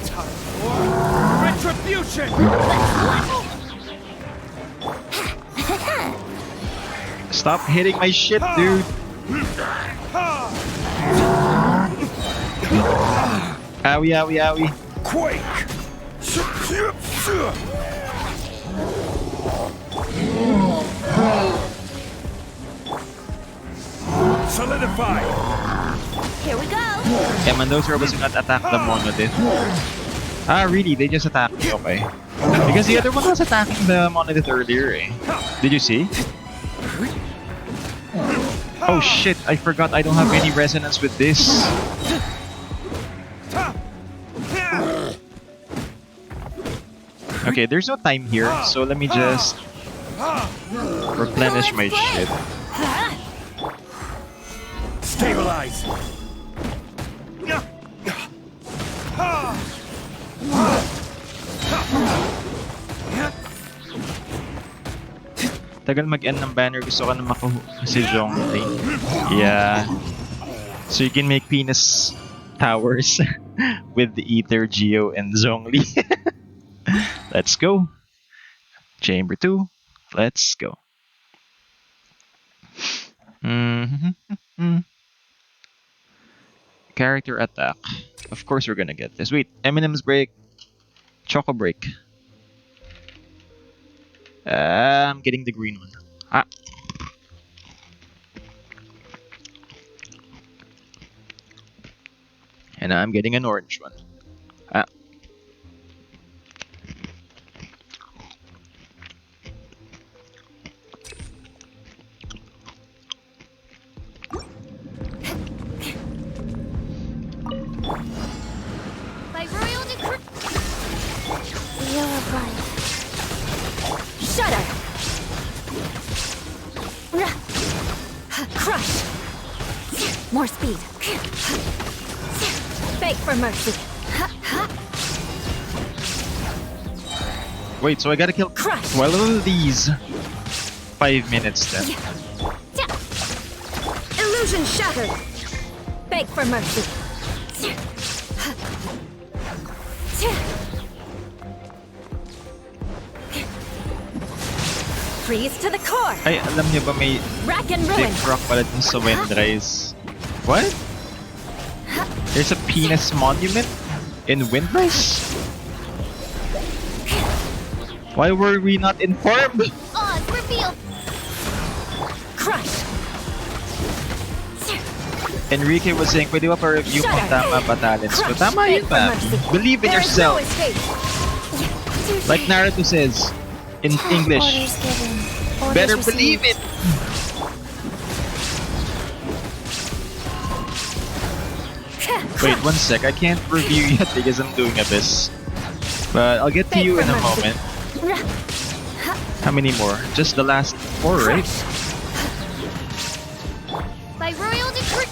Time for retribution. Stop hitting my shit, dude. Owie, owie, owie. Quake. Solidify. Here we go. Yeah, man, those robots do not attack the monolith. Ah, really? They just attacked me, okay. Because the other one was attacking the monolith earlier, eh. Did you see? Oh shit, I forgot I don't have any resonance with this. Okay, there's no time here, so let me just replenish my shit. Stabilize. Tagal mag-end ng banner, gusto ko na makuha si Zhongli. Yeah. So you can make penis towers with the Ether, Geo, and Zhongli. Let's go. Chamber 2. Let's go. Mhm. Character attack. Of course we're gonna get this. Wait, Eminem's break. Choco break. I'm getting the green one. Ah. And I'm getting an orange one. Ah. By royal decree. Wheel of life. Shudder. Crush. More speed. Beg for mercy. Wait, so I gotta kill Crush. 12 of these. 5 minutes then. Illusion shattered. Beg for mercy. Freeze to the core. Ay, alam niyo ba may Rack and ruin. Dick Rock pala dun sa Windrise? What? There's a penis monument in Windrise? Why were we not informed? Odds revealed. Crush. Enrique was saying, pwede ba pa-review kung Shudder. tama ba talents ko? Crush. Tama Beg yun for ba? mercy. Believe in There is no yourself. escape. Like Naruto says in English. Orders given. Orders Better received. believe it. Wait, one sec. I can't review yet because I'm doing Abyss. But I'll get to Beg you for in a mercy. moment. How many more? Just the last 4, right? By royal decree.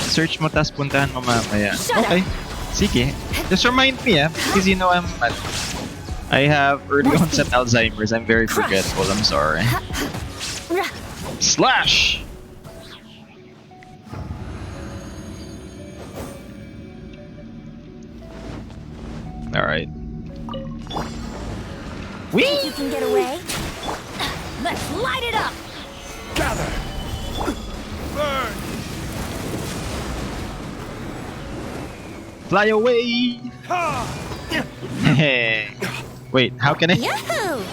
Search mo tas puntahan mo mamaya. Shut up. Okay. Sige. Just remind me, because you know I have early onset Alzheimer's. I'm very forgetful. I'm sorry. Slash! Alright. Think you can get away? Let's light it up. Gather! Burn! Fly away! Wait, how can I? Yahoo!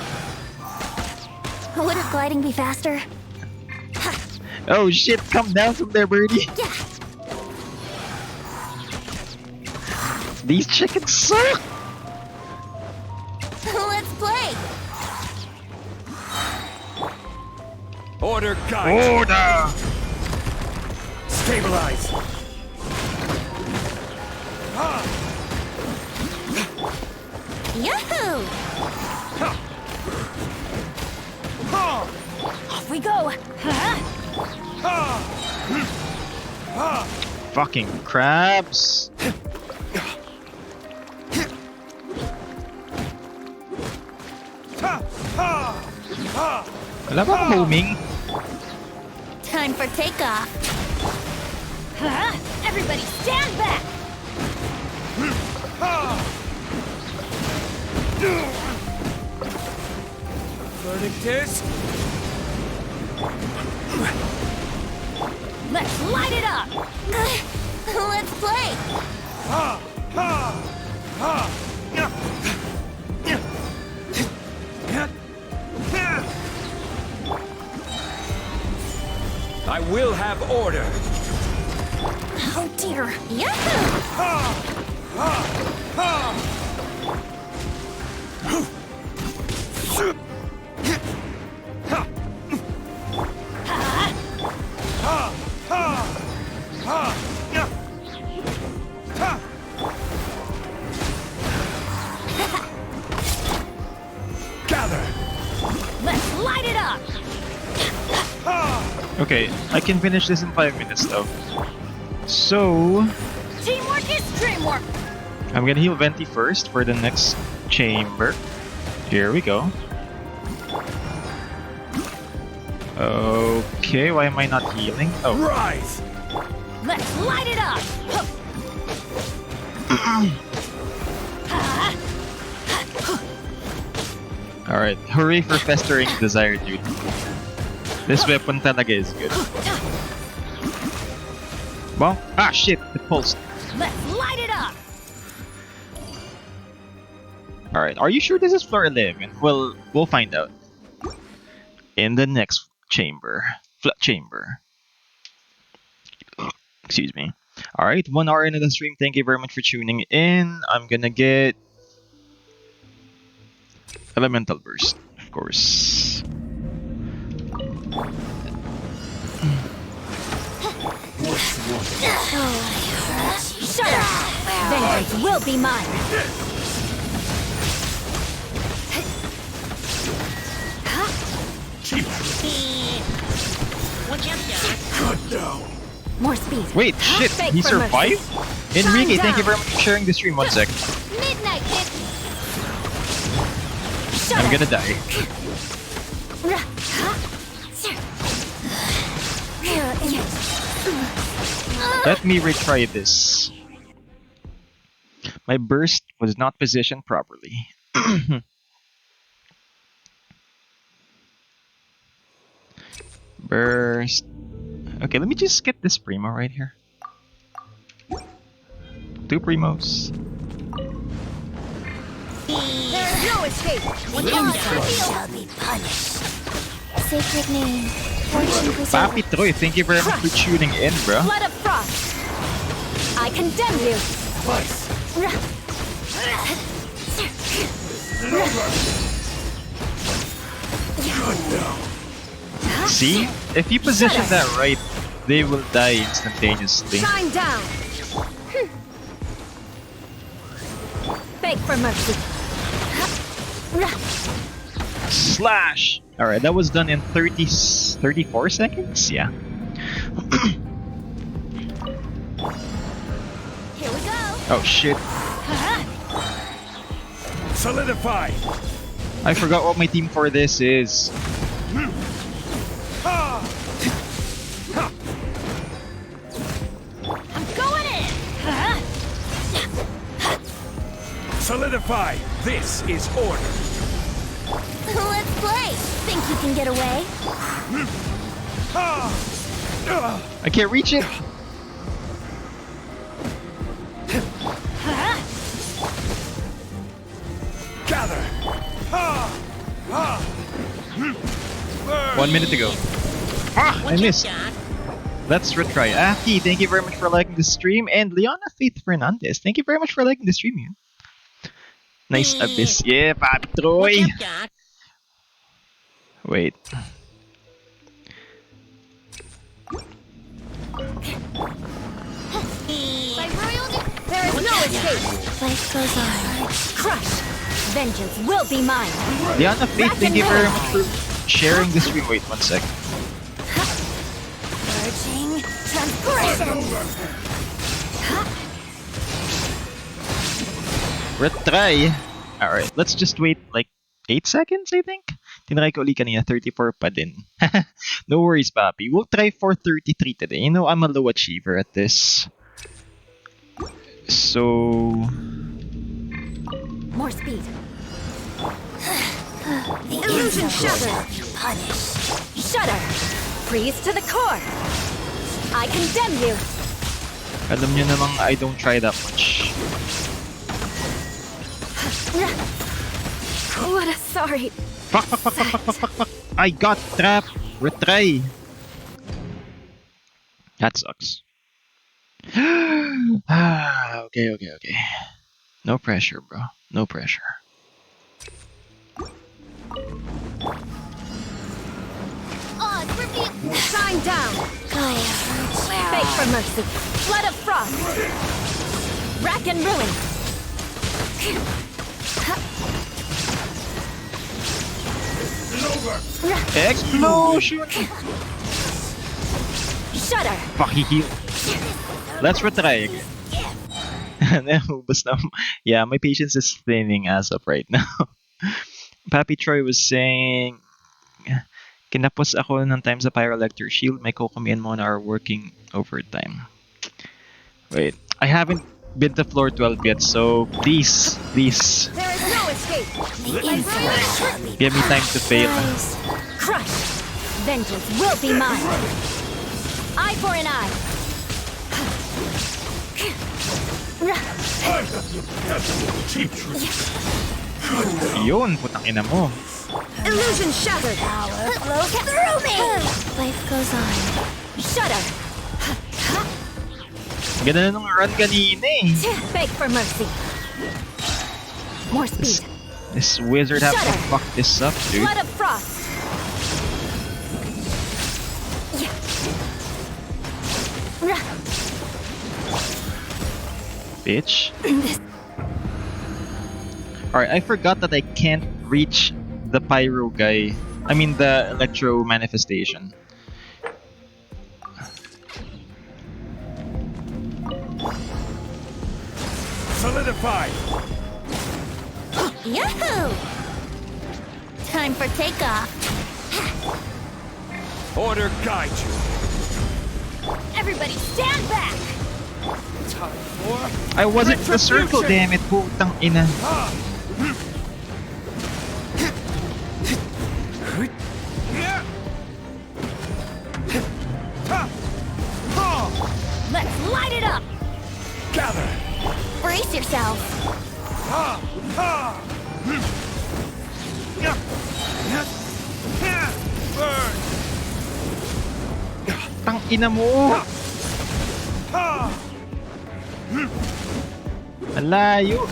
Wouldn't gliding be faster? Oh shit, come down from there, birdie. Yeah. These chickens suck! Let's play. Order guide! Order! Stabilize! Yahoo! Off we go. Fucking crabs! Wala bang homing? Time for takeoff. Everybody stand back. Verdict is... Let's light it up. Let's play. I will have order! Oh dear. Yahoo! Gather! Let's light it up. Okay, I can finish this in 5 minutes though. So, Teamwork is dreamwork. I'm gonna heal Venti first for the next chamber. Here we go. Okay, why am I not healing? Oh, Rise! Let's light it up! alright. Hooray for festering desire, dude. This weapon talaga is good. Well, ah shit, it pulsed. Let's light it up! Alright, are you sure this is floor 11? Well, we'll find out. In the next chamber. Chamber. Excuse me. Alright, 1 hour into the stream. Thank you very much for tuning in. I'm gonna get Elemental Burst, of course. Shut up! Vengeance will be mine! Cut down! More speed. Wait, shit, Fake he for mercy. survived? Enrique, thank you very much for sharing the stream. 1 sec. Midnight hit. Shut I'm up! gonna die. Let me retry this. My burst was not positioned properly. Burst. Okay, let me just get this Primo right here. 2 Primos. There is no escape! Shall be punished. Sacred name. Fortune preserver. Papi Troy, thank you very much for tuning in, bro. Blood of frost! I condemn you! See? If you position that right, they will die instantaneously. Shine down! Beg for mercy! Slash! Alright, that was done in 34 seconds? Yeah. Here we go. Oh shit. Solidify! I forgot what my team for this is. I'm going in! Solidify! This is order! Let's play. Think you can get away? I can't reach it. Gather! 1 minute to go. Ah, I missed. Let's retry. Aki, thank you very much for liking the stream. And Leona Faith Fernandez, thank you very much for liking the stream, man. Nice abyss. Yeah, Papi Troy. Wait. There is no escape! Life goes on. Crush! Vengeance will be mine! Leona Faith, thank you very much for sharing the stream. Wait 1 sec. Purging transgression. Retry. Alright, let's just wait like 8 seconds, I think. Tinry ko uli kanina, 34 pa din. No worries, papi. We'll try for 33 today. You know, I'm a low achiever at this. So... More speed! The Illusion injured shattered. shall be punished. Shudder! Freeze to the core! I condemn you! Alam nyo namang I don't try that much. What a sorry... Fuck. I got trapped. Retry. That sucks. Okay. No pressure, bro. No pressure. Odds reveal. Shine down! Gaia. Beg for mercy! Flood of frost! Rack and ruin! Explosion! Shudder! Fuck, he healed. Let's retry again. Naubos na. Yeah, my patience is thinning as of right now. Papi Troy was saying, Kinapos ako ng time sa Pyrolector Shield. My Kokomi and Mona are working overtime. Wait, I haven't been to floor 12 yet, so please, please, There is no escape. The inside shall be give me time to fail. Crush. Vengeance will be mine. Eye for an eye. Cheap trick. Yun, putang ina mo. Illusion shattered. Flow through me! Life goes on. Shudder. Ganda na nung run kanina eh. Beg for mercy. More speed. This wizard have to Shudder. fuck this up, dude. Blood of frost. Bitch. Alright, I forgot that I can't reach the pyro guy. I mean the electro manifestation. Solidify. Yahoo! Time for takeoff. Order guide you. Everybody stand back! Time for I wasn't in the circle, damn it, putang ina. Let's light it up. Gather. Brace yourself. Burn. Tang ina mo. Malayo.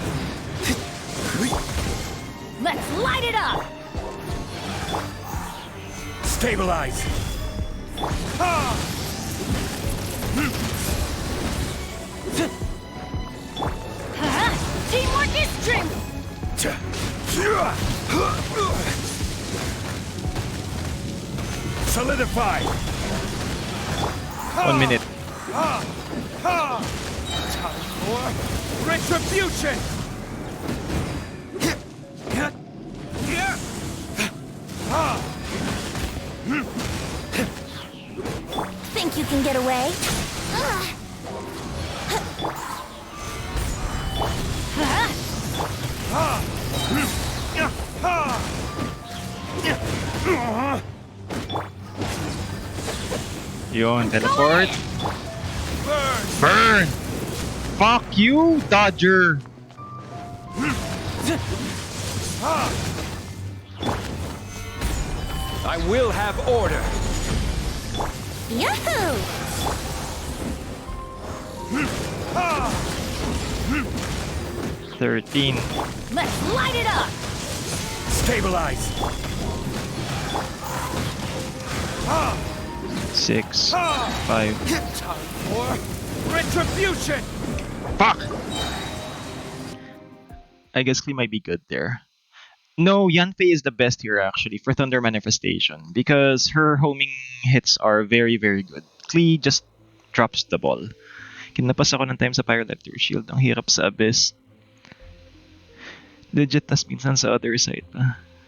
Let's light it up. Stabilize. Teamwork is strength. Solidify. 1 minute. Time for retribution. Think you can get away? Yun, teleport. Burn. Burn! Fuck you, Dodger! I will have order. Yahoo! 13. Let's light it up. Stabilize. 6. 5. Time for retribution. Fuck! I guess Klee might be good there. No, Yanfei is the best here actually for Thunder Manifestation because her homing hits are very, very good. Klee just drops the ball. Kinapas ako ng time sa Pyrolector Shield. Ang hirap sa Abyss. Legit, tas minsan sa other side.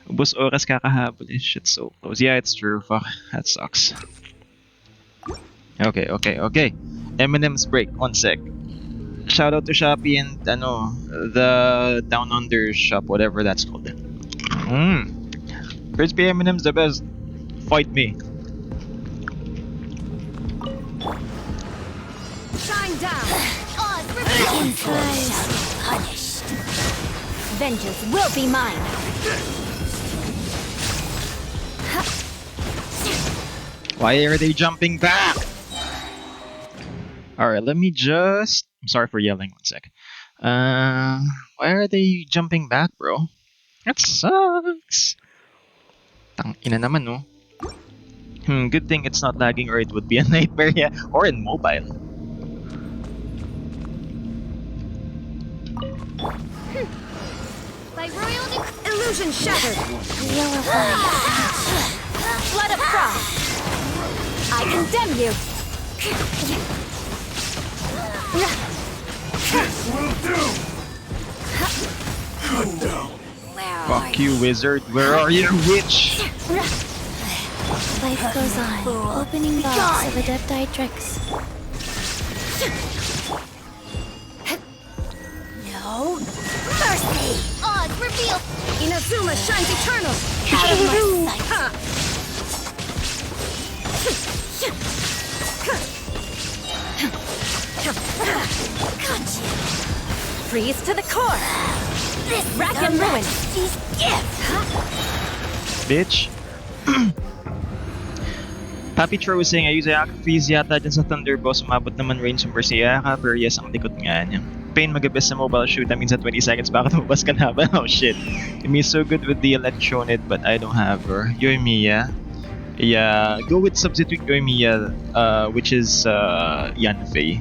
Ubus oras kakahabol. Shit, so close. Yeah, it's true. Fuck, that sucks. Okay. Eminem's break. 1 sec. Shout out to Shopee and the Down Under shop, whatever that's called. Crispy Eminem's the best. Fight me. Shine down. Oz, revenge! Punished. Vengeance will be mine. Why are they jumping back? Alright, let me just... I'm sorry for yelling. 1 sec. Why are they jumping back, bro? That sucks. Tang ina naman, no? Good thing it's not lagging or it would be a nightmare, yeah. Or in mobile. By royal Illusion shattered. Blood of frost. I condemn you. This will do. Cut down. Fuck you, wizard. Where are you, witch? Life goes on. Opening box of adepti tricks. No mercy! Odds reveal! Inazuma shines eternal! Out of my sight! Ha! Gotcha! Freeze to the core! This Rack is and ruin. Majesty's gift! Bitch. Papi Tro was saying, I use Ayaka freeze yata dyan sa Thunder Boss. Umabot naman range ng burst ni Ayaka, pero yes, ang likot nga niya. Pain magabes sa mobile shoot, that means at 20 seconds, bakit mabas ka na ba? Oh shit. Yumi's so good with the electronid, but I don't have her. Yoimiya. Yeah, go with substitute Yoimiya, which is Yanfei.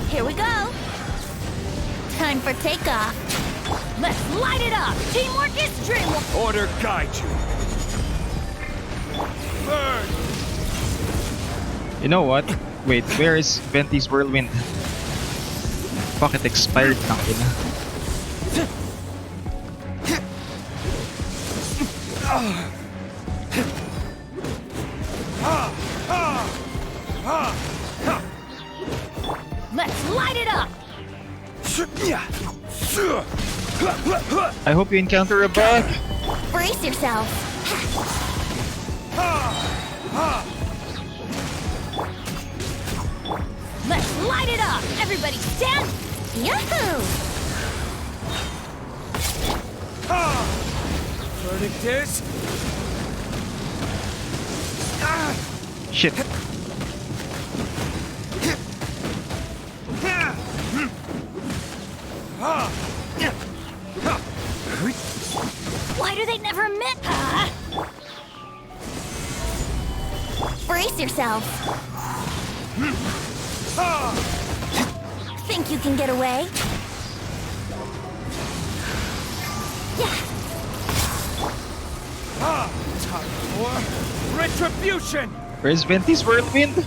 Here we go! Time for takeoff! Let's light it up! Teamwork is dreamwork! Order guide you. Burn! You know what? Wait, where is Venti's Whirlwind? Fuck, it expired. Tangina. Let's light it up! I hope you encounter a bug. Brace yourself! Let's light it up! Everybody stand! Yahoo! Verdict is... Shit. Why do they never admit? Brace yourself! Think you can get away? Time for retribution! Where's Venti's Whirlwind?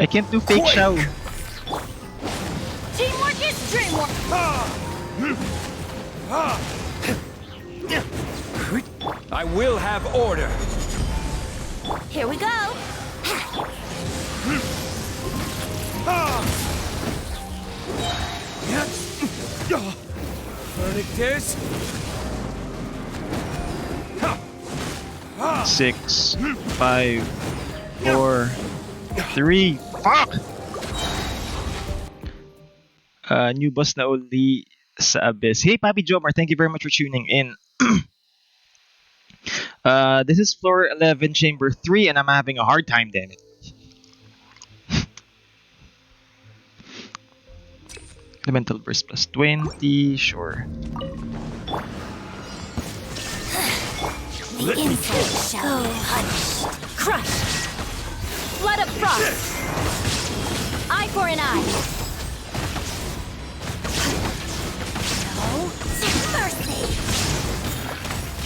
I can't do fake show. Teamwork is dreamwork! I will have order! Here we go! Verdict is... 6, 5, 4, 3. Fuck! New boss na uli sa Abyss. Hey, Papi Jomar, thank you very much for tuning in. This is floor 11, chamber 3, and I'm having a hard time, damn it. Elemental burst plus 20, sure. The insult shall be punished. Crush! Flood of frost! Eye for an eye! No mercy!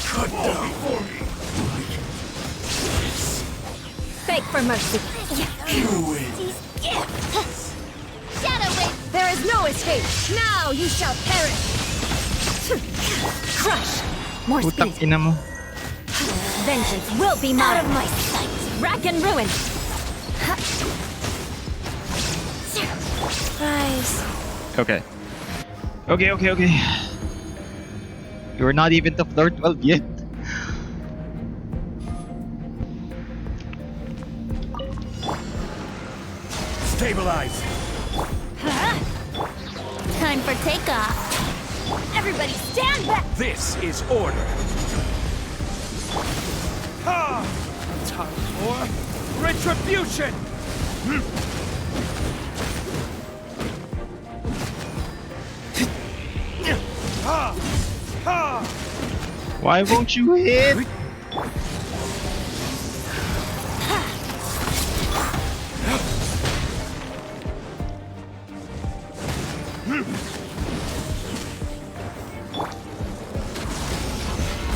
Cut down for me. Fake for mercy! You win. These gifts! Shadow Wave! There is no escape! Now you shall perish! Crush! More Putang speed! ina mo. Vengeance will be Out mine! of my sight! Rack and ruin! Rise. Okay. Okay. You're not even to floor 12 yet. Stabilize. Time for takeoff. Everybody stand back! This is order. Time for retribution! Why won't you hit?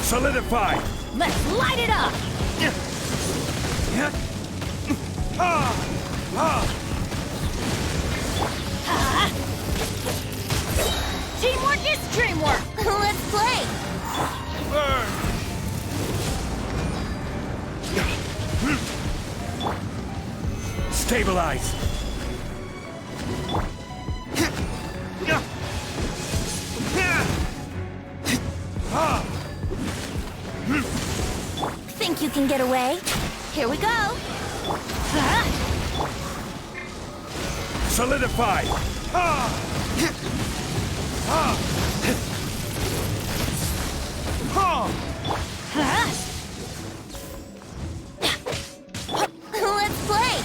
Solidify. Let's light it up! Let's play! Burn! Stabilize. Think you can get away? Here we go! Solidify. Let's play!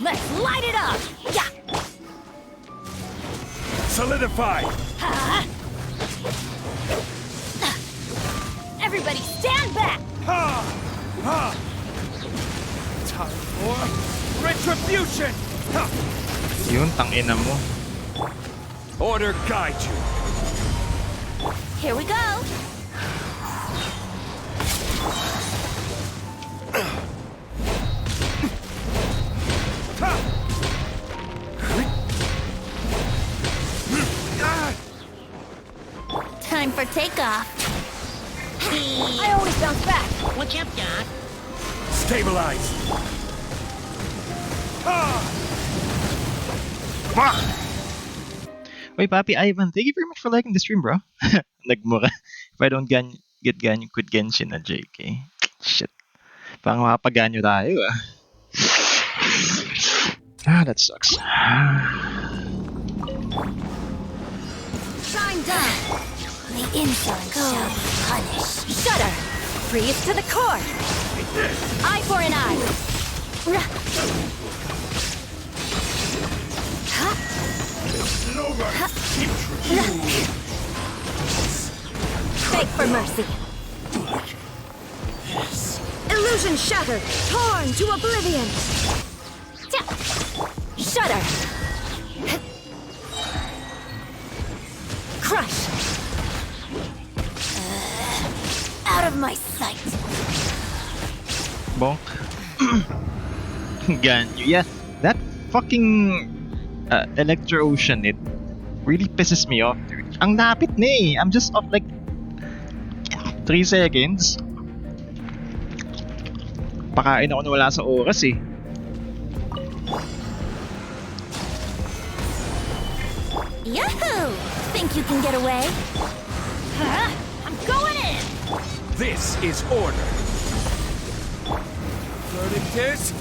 Let's light it up! Yeah! Solidify. Everybody stand back! Time for retribution. Yun, tangina mo. Order guide you. Here we go! Time for takeoff. I always bounce back! What's up, Doc? Stabilize. Wait, Papi Ivan, thank you very much for liking the stream, bro. Nagmura. If I don't get ganyo with Genshin na JK. Shit. Parang makapaganyo tayo, ah. Ah, that sucks. Shine down! The insolent shall be punished. Shudder! Freeze to the core! Eye for an eye! Beg for mercy! Illusion shattered! Torn to oblivion! Shudder! Crush! Out of my sight. Bonk. Ganyo. Yeah, that fucking Electro Ocean, it really pisses me off, dude. Ang lapit na eh. I'm just off like 3 seconds. Pakain ako na wala sa oras eh. Yahoo! Think you can get away? I'm going in! This is order. Verdict is.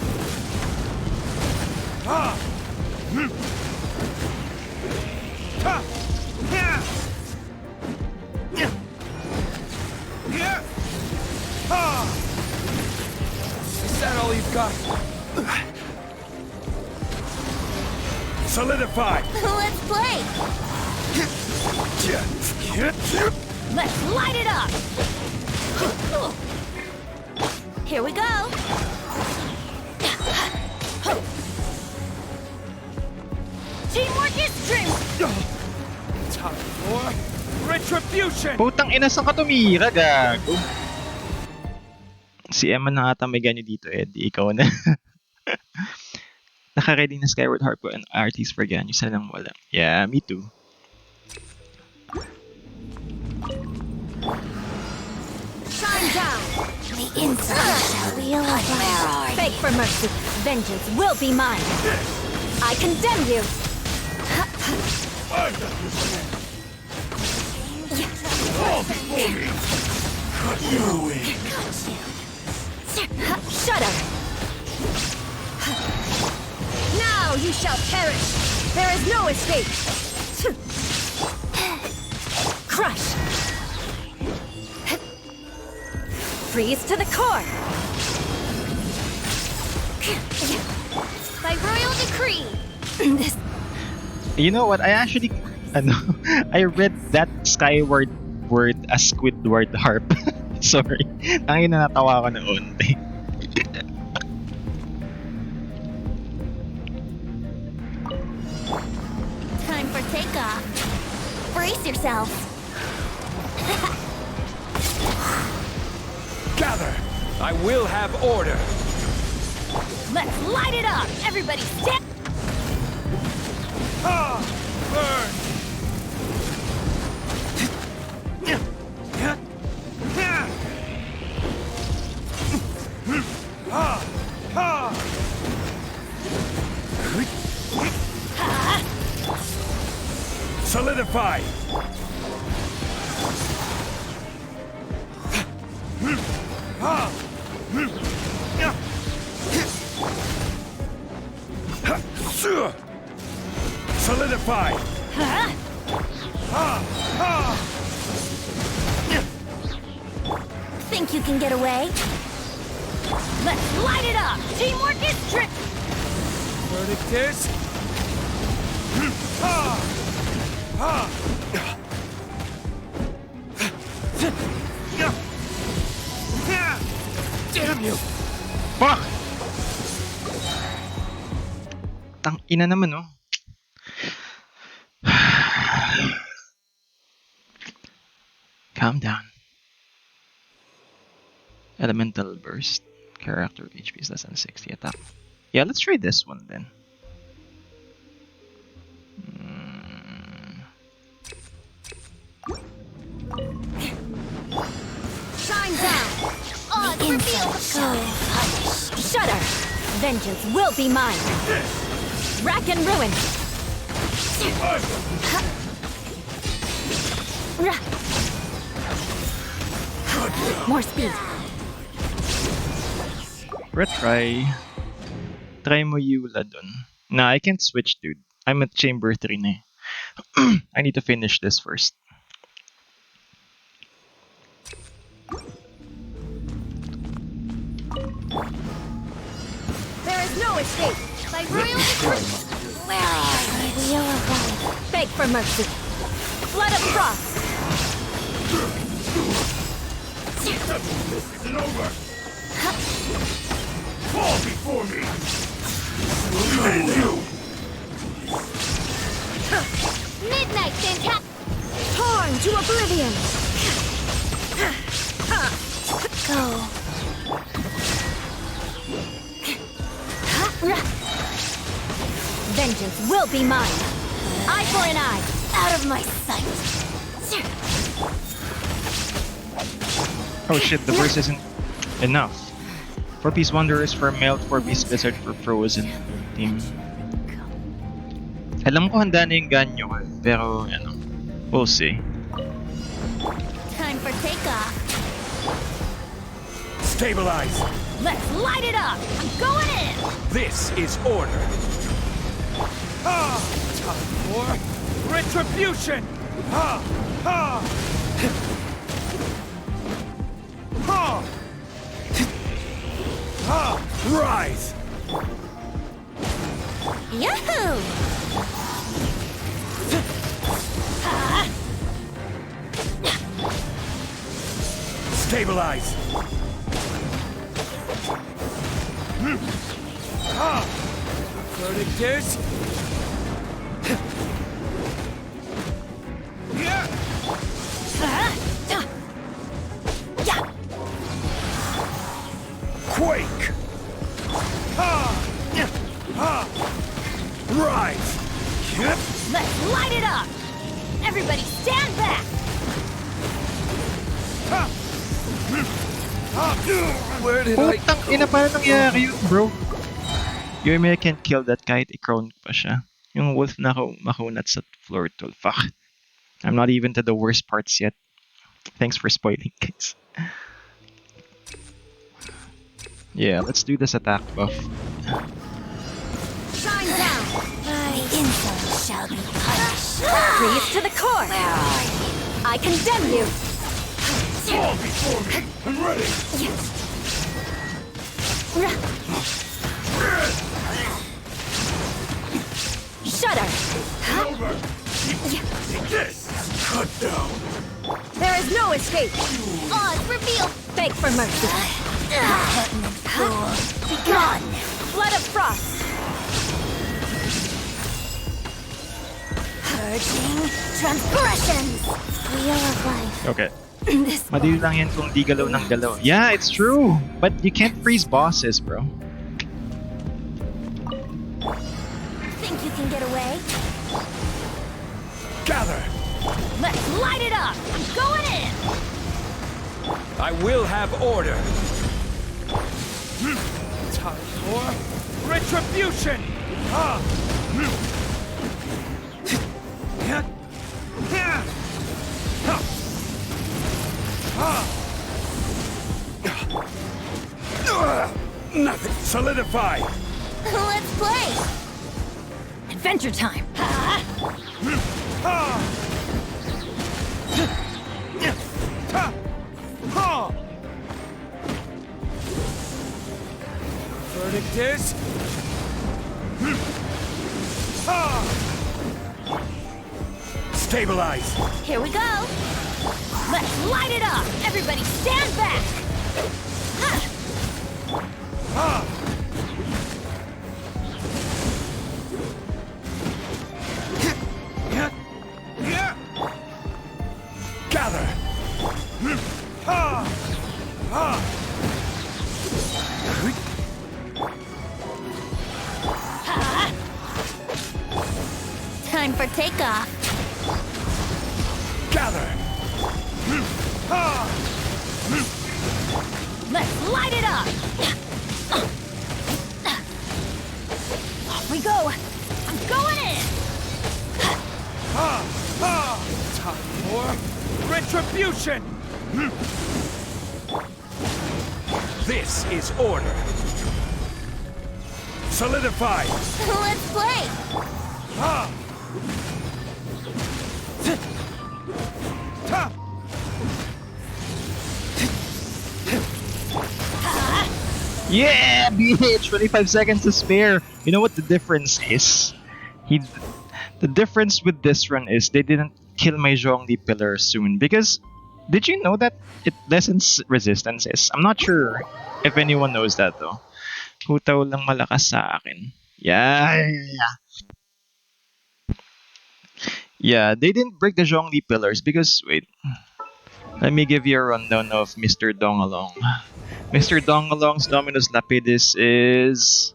Is that all you've got? Solidify. Let's play! Let's light it up! Here we go! Teamwork is strength! Time for retribution. Putang ina, saan ka tumira, gago? Si Emma na ata may ganyo dito, Eddie. Ikaw na. Naka-ready na Skyward Harpo and artists for ganyo. Sana lang wala. Yeah, me too. Shine down! The insolent shall be punished. Beg for mercy. Vengeance will be mine. I condemn you. I got this man. Fall before me. Cut you away. Shudder. Now you shall perish. There is no escape. Crush. Freeze to the core. By royal decree! This You know what? I actually, I read that Skyward word as Squidward Harp. Sorry. Tangin na natawa ko noon. Time for takeoff. Brace yourself. Gather. I will have order. Let's light it up! Everybody stand! Burn. Solidify! Solidify! Think you can get away? Let's light it up! Teamwork is trick! Verdict is... Damn you! Fuck! Tang ina naman, oh. Calm down. Elemental burst. Character HP is less than 60 attack. Yeah, let's try this one then. Shine down! Odds reveal! Shudder! Vengeance will be mine! Rack and ruin! More speed! Retry. Try mo Yula dun. Nah, I can't switch, dude. I'm at chamber 3 na eh. I need to finish this first. There is no escape! By royal decree! Where are you? Beg for mercy! Blood of frost! Isn't over! Fall before me! And you! Midnight fantastic! Torn to oblivion! Go! Vengeance will be mine! Eye for an eye! Out of my sight! Oh shit, the verse isn't enough. 4-piece Wanderers for Melt, 4-piece Blizzard for Frozen team. Alam ko handa na yung ganyo ko, pero ano, we'll see. Time for takeoff. Stabilize! Let's light it up! I'm going in! This is order! Time for retribution! Rise! Yahoo! Stabilize! Verdict is... Quake! Rise! Let's light it up! Everybody stand back! Where did I... Putang ina, paano nangyari yun, bro? Yoimiya can't kill that kahit i-crown pa siya. Yung wolf na makunat sa floor 12. Fuck. I'm not even to the worst parts yet. Thanks for spoiling, guys. Yeah, let's do this attack buff. Shine down! My insolence shall be punished. Breathe to the core! I condemn you! Fall before me! I'm ready! Shudder! Over! Take this! Cut down! There is no escape! Odds reveal. Beg for mercy! Impertinent fool. Begone. Blood of frost! Purging transgressions. Wheel of life. Okay. This Madali lang yan kung di galaw ng galaw. Yeah, it's true! But you can't freeze bosses, bro. think you can get away? Gather! Let's light it up! I'm going in! I will have order! Time for retribution! Nothing. Solidify. Let's play. Adventure time. Verdict is... Stabilize. Here we go. Let's light it up. Everybody stand back. Gather. Time for takeoff. Gather. Let's light it up. Off we go. I'm going in. Time for retribution! This is order. Solidify. Let's play. Yeah, BH, 25 seconds to spare. You know what the difference is? The difference with this run is they didn't kill my Zhongli pillar soon because did you know that it lessens resistances? I'm not sure if anyone knows that though. Hutaw lang malakas sa akin. Yeah, they didn't break the Zhongli pillars because wait. Let me give you a rundown of Mr. Dongalong. Mr. Dongalong's Dominus Lapidus is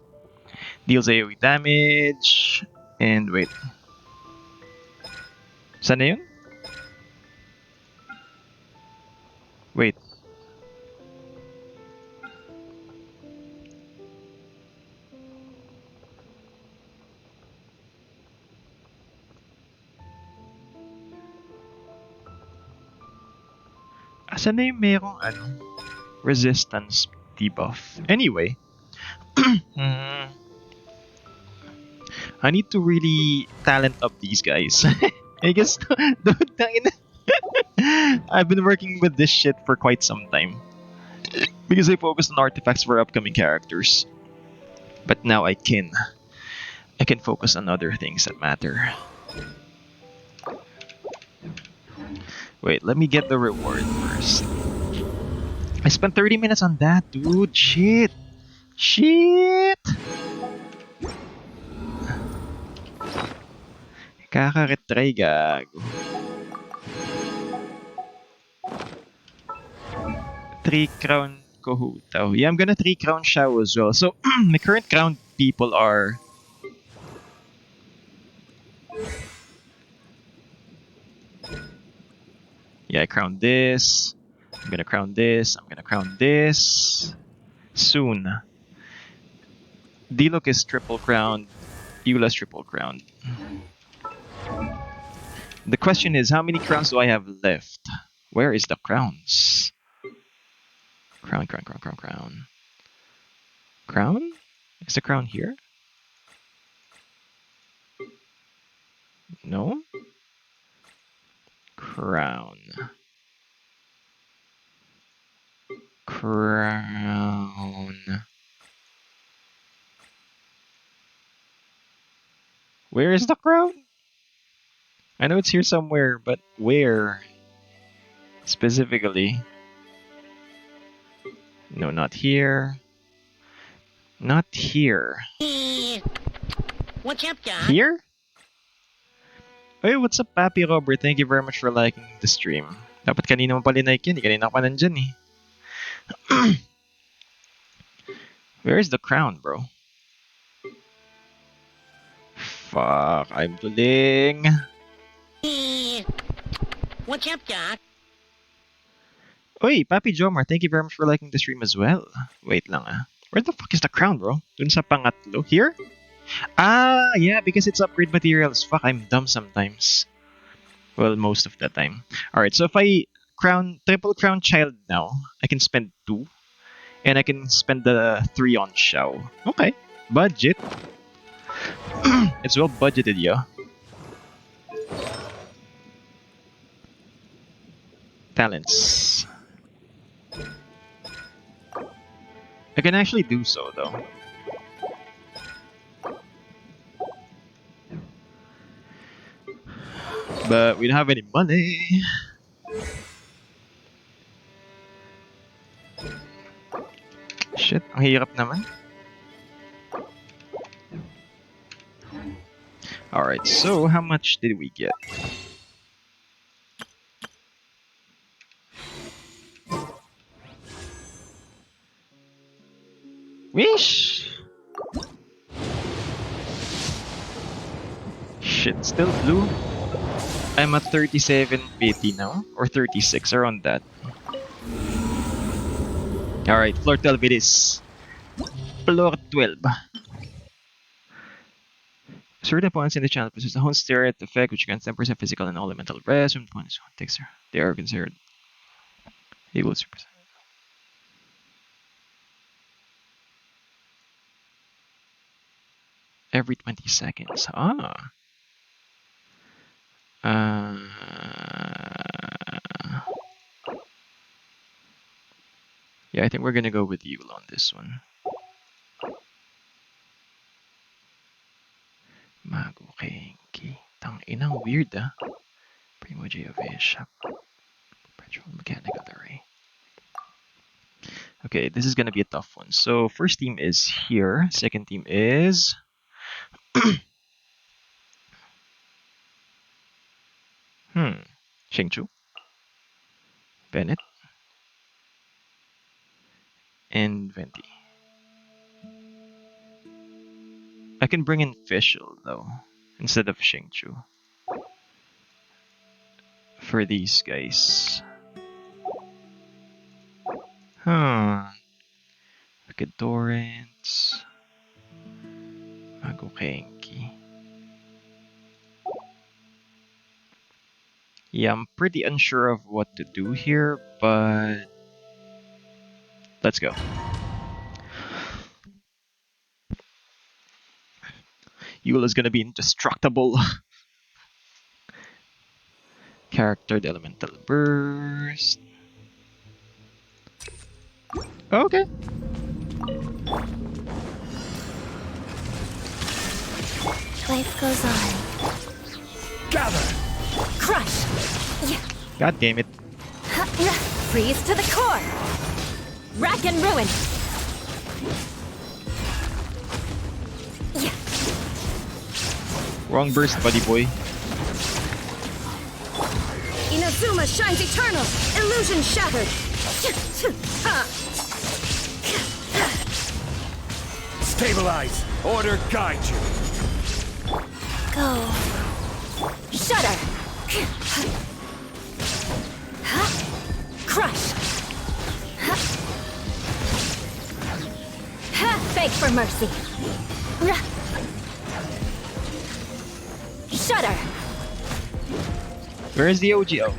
deals AoE damage and wait. Saan na yun? Wait. Asan na yung merong resistance debuff? Anyway. I need to really talent up these guys. I guess I've been working with this shit for quite some time because I focused on artifacts for upcoming characters. But now I can focus on other things that matter. Wait, let me get the reward first. I spent 30 minutes on that, dude. Shit. Kaka-retry, gago. 3 crown Kohutaw. Yeah, I'm gonna 3 crown Shao as well. So, my current crown people are... Yeah, I crowned this. I'm gonna crown this. I'm gonna crown this. Soon. Diluc is triple crowned. Eula's triple crowned. The question is, how many crowns do I have left? Where is the crowns? Crown. Crown? Is the crown here? No? Crown. Where is the crown? I know it's here somewhere, but where? Specifically. No, not here. Not here. What's up, Doc? Here? Hey, what's up, Papi Robert? Thank you very much for liking the stream. Dapat kanina mo pa linike yan. Kanina pa nandyan eh. Where is the crown, bro? Fuck, I'm duling. What's up, Doc? Oy, Papi Jomar, thank you very much for liking the stream as well. Wait lang ah. Where the fuck is the crown, bro? Dun sa pangatlo? Here? Ah, yeah, because it's upgrade materials. Fuck, I'm dumb sometimes. Well, most of the time. Alright, so if I triple crown child now, I can spend 2. And I can spend the 3 on Xiao. Okay. Budget. It's well budgeted, yo. Talents. I can actually do so, though. But we don't have any money. Shit, ang hirap naman. Alright, so how much did we get? Wish! Shit, still blue? I'm at 37 PT now, or 36, around that. Alright, floor 12 it is. Floor 12. Certain points in the channel possess a whole steroid effect which grants 10% physical and elemental rest. When points takes her. They are considered equal to percent. Every 20 seconds. Ah. Yeah, I think we're gonna go with Yule on this one. Mago Kenki. Tang inang weird ah. Primogy of a shop. Perpetual mechanical array. Okay, this is gonna be a tough one. So first team is here. Second team is Shengchu, Bennett, and Venti. I can bring in Fischl though, instead of Shengchu. For these guys. Wicked Torrents. Mago Kenki. Yeah, I'm pretty unsure of what to do here, but let's go. Yule is gonna be indestructible. Charactered elemental burst. Okay. Life goes on. Gather! Crush! God damn it. Freeze to the core! Rack and ruin! Wrong burst, buddy boy. Inazuma shines eternal! Illusion shattered! Stabilize! Order guide you! Go. Shudder! Crush! Beg for mercy! Shudder! Where is the OG? Oh.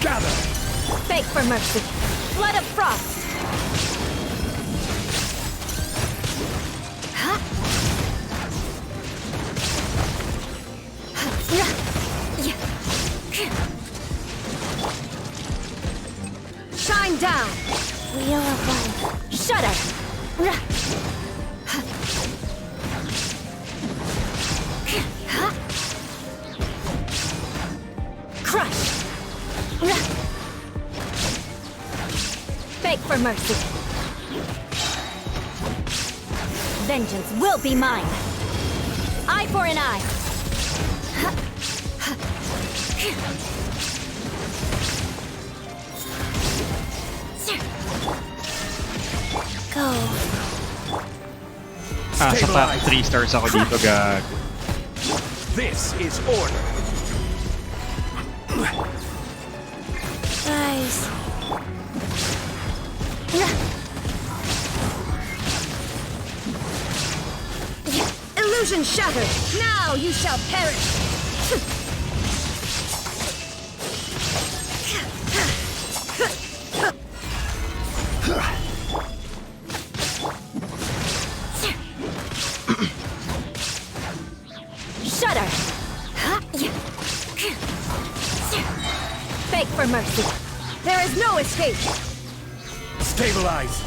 Gather! Beg for mercy! Flood of frost! Shine down! Wheel of life. Shudder! Crush! Beg for mercy! Vengeance will be mine! Eye for an eye! Go. Ah, sapat. 3 stars ako dito, gag. This is order! Rise. Illusion shattered! Now you shall perish! Shudder! Beg for mercy! There is no escape! Stabilize.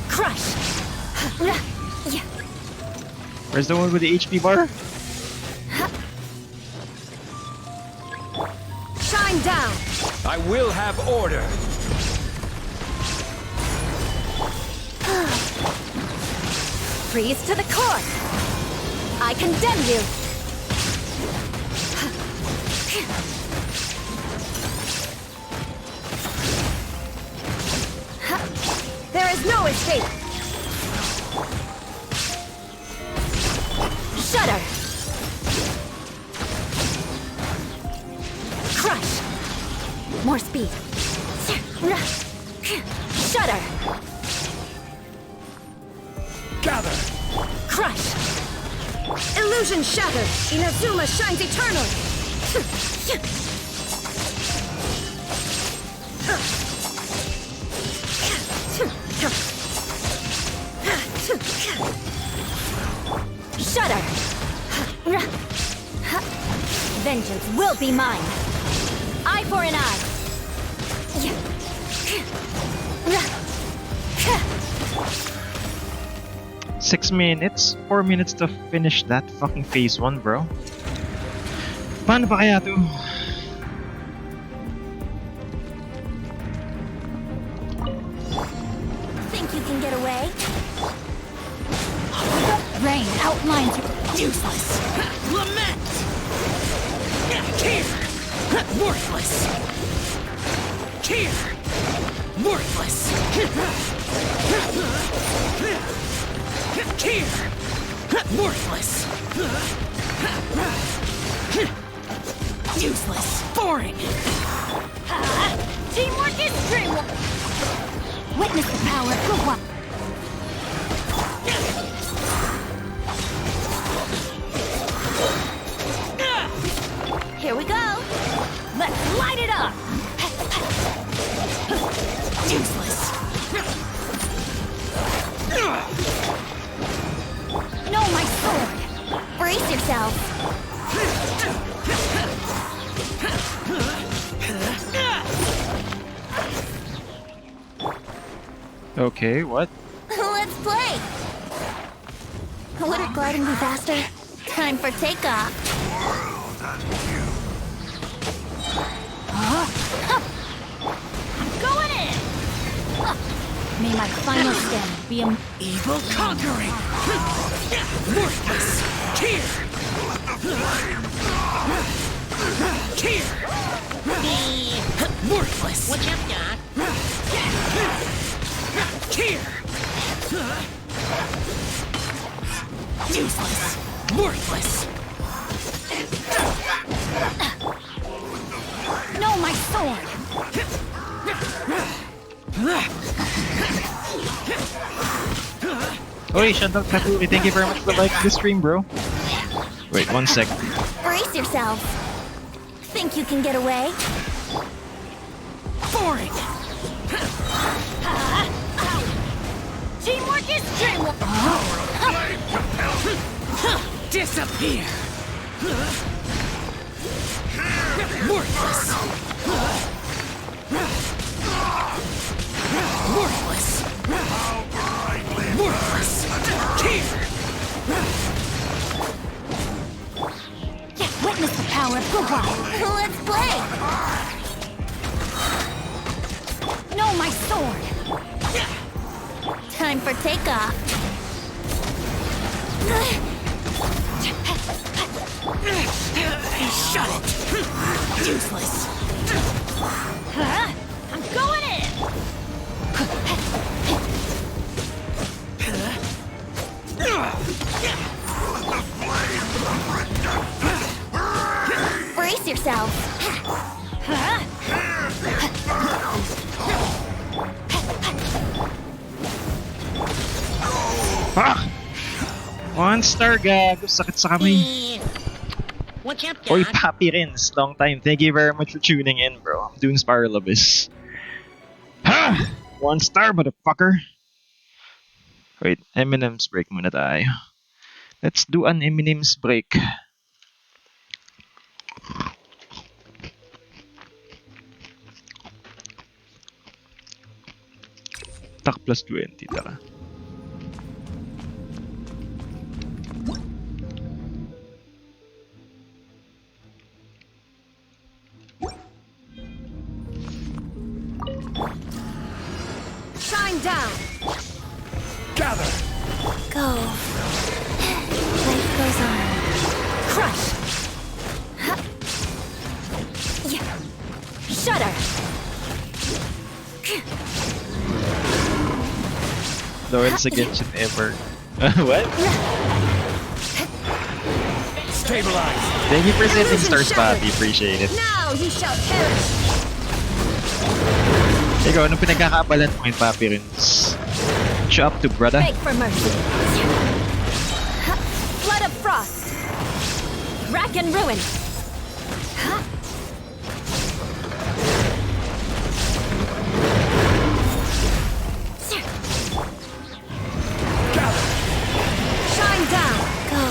Crush! Where's the one with the HP bar? Shine down! I will have order. Freeze to the core! I condemn you! There is no escape! Shudder! Crush! More speed! Shudder! Gather. Crush! Illusion shattered! Inazuma shines eternal! Shudder! Vengeance will be mine! Eye for an eye! 6 minutes? 4 minutes to finish that fucking phase 1, bro. Paano pa kaya to? Think you can get away? Rain outlines Useless. Lament. Here. Worthless. Here. Worthless. Here. Worthless. Useless. Boring. Teamwork is dreamwork! Witness the power of the one! Here we go! Let's light it up! Useless. Know my sword! Brace yourself. Okay, what? Let's play. Would gliding be faster? Time for takeoff. Going in! May my final stand be a... Evil conquering. Worthless. Here. Here. Worthless. What you got? Here. Useless. Worthless. Know my sword! Oi, shout out Katuli. Thank you very much for liking the stream, bro. Wait, 1 sec. Brace yourself. Think you can get away? Boring. Teamwork is dreamwork! Disappear. Worthless. Worthless. Worthless. Here. Witness the power of Pooh! Let's play. Know my sword! Time for takeoff. Shut it. Useless. I'm going in! Brace yourself. Fuck! 1 star, gago. Sakit sa kamay. What's up, Oy, Doc? Papi Rins. Long time. Thank you very much for tuning in, bro. I'm doing Spiral Abyss. Ha! 1 star, motherfucker. Wait, Eminem's break muna tayo. Let's do an Eminem's break. Tak plus 20, tara. Shine down. Gather! Go. Life goes on. Crush. Huh. Yeah. Shudder. Lawrence against Genshin ever. What? Stabilize! Thank you for sending Illusion stars, shattered. Papi. Appreciate it. Now you shall perish. Ikaw, anong pinagkakaabalan mo ngayon, Papi Rins? What you up to, brother? Beg for mercy. Huh. Flood of frost. Rack and ruin. Huh. Shine down. Go.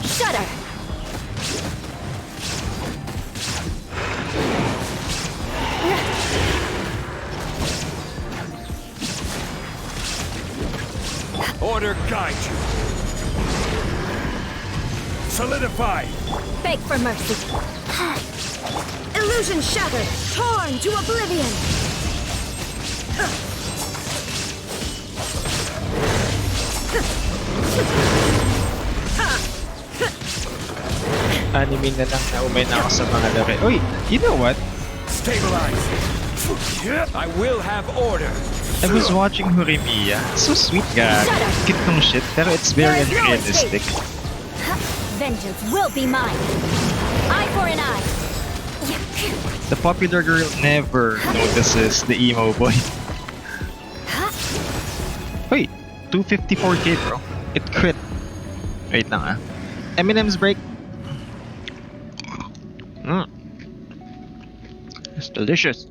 Shudder. Order guide you! Solidify! Beg for mercy. Illusion shattered. Torn to oblivion. Anime na lang na umay na ako sa mga laro. Uy, you know what? Stabilize! I will have order! I was watching Horimiya. So sweet, gag. Cute nung shit, pero it's very There is no unrealistic. Huh. Vengeance will be mine. Eye for an eye. The popular girl never notices the emo boy. Wait, 254k, bro. It crit. Wait lang ah. Eminem's break. It's delicious.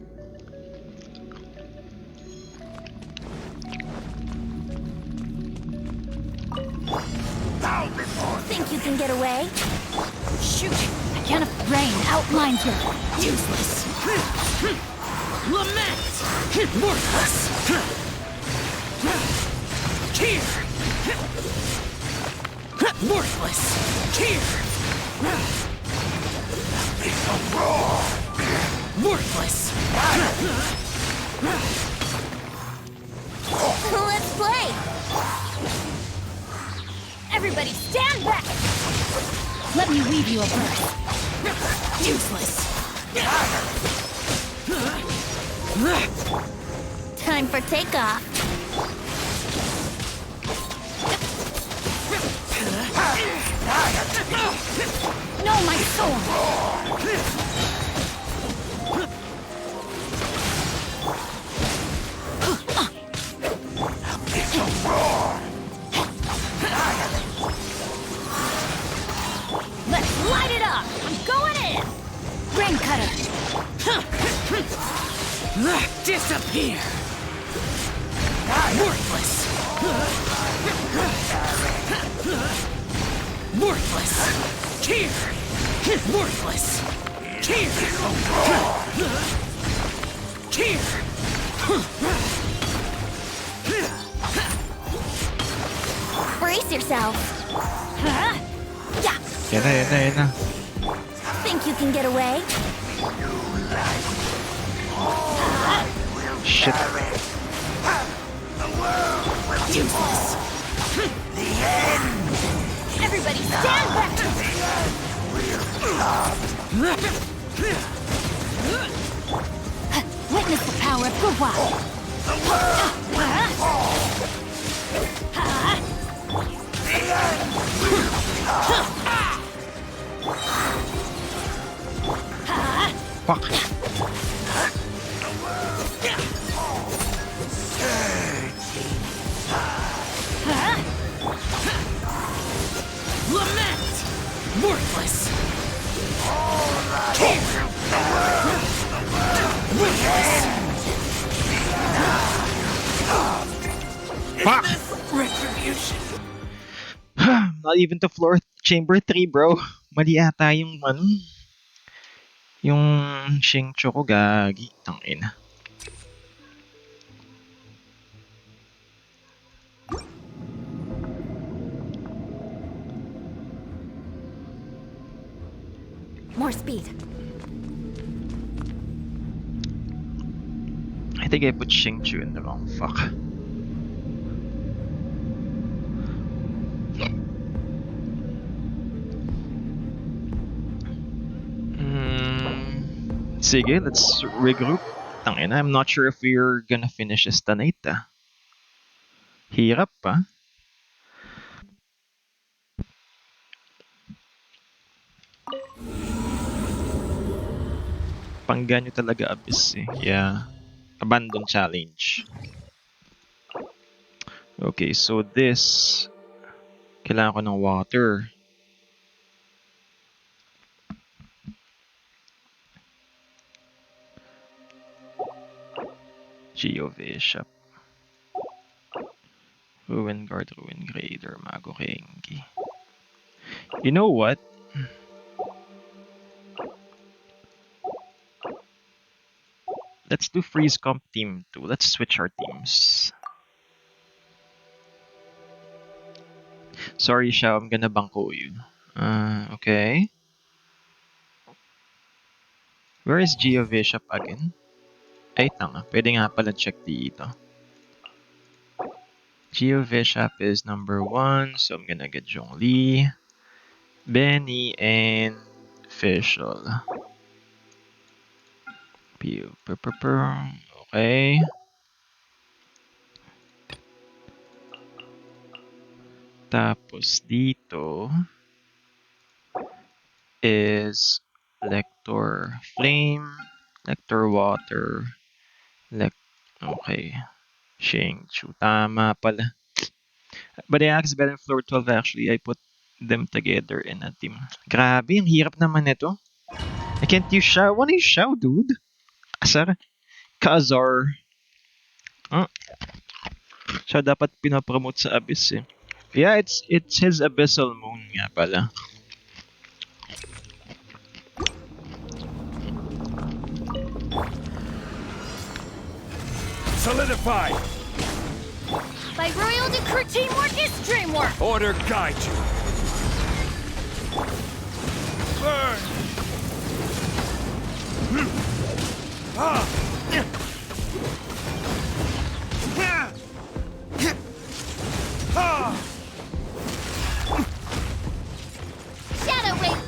Think you can get away? Shoot! I can't brain outlined here. Useless. Lament! Worthless! Here! Worthless! Here! Worthless! Let's play! Everybody stand back! Let me weave you a verse. Useless. Time for takeoff. Know my soul. Let's light it up. I'm going in. Rain cutter. Disappear! Worthless! Worthless! Here! Worthless! Here! Here! Brace yourself. Huh? Yeah. Yan na, yan na, yan na. Think you can get away? Shit. Useless. Everybody stand back. Witness the power of Gua. Fuck. even to floor chamber 3, bro. Mali ata yung ano, yung Shingcho ko gagi. Tangina. More speed. I think I put Shingchu in the wrong. Fuck. Sige, let's regroup. Tangina, I'm not sure if we're gonna finish this tonight. Hirap pa. Pangganyo talaga Abyss eh. Yeah. Abandon challenge. Okay, so this kailangan ko ng water. Geo Bishop. Ruin Guard, Ruin Grader, Mago Rengi. You know what? Let's do Freeze Comp Team 2. Let's switch our teams. Sorry, Xiao, I'm gonna bangko you. Okay. Where is Geo Bishop again? Ay, tanga. Pwede nga pala check dito. Geo Bishop is number 1, so I'm gonna get Zhongli, Benny, and Fischl. Okay. Tapos dito is Lector Flame, Lector Water, okay. Shingchu. Tama pala. But I accidentally in floor 12 actually. I put them together in a team. Grabe, ang hirap naman ito. I can't use Shao. Wanna use Shao, dude? Asar. Kazar. Siya dapat pinapromote sa Abyss eh. Yeah, it's his Abyssal Moon nga pala. Solidify! By royal decree, teamwork is dreamwork. Order guide you! Burn! Shadow Wave!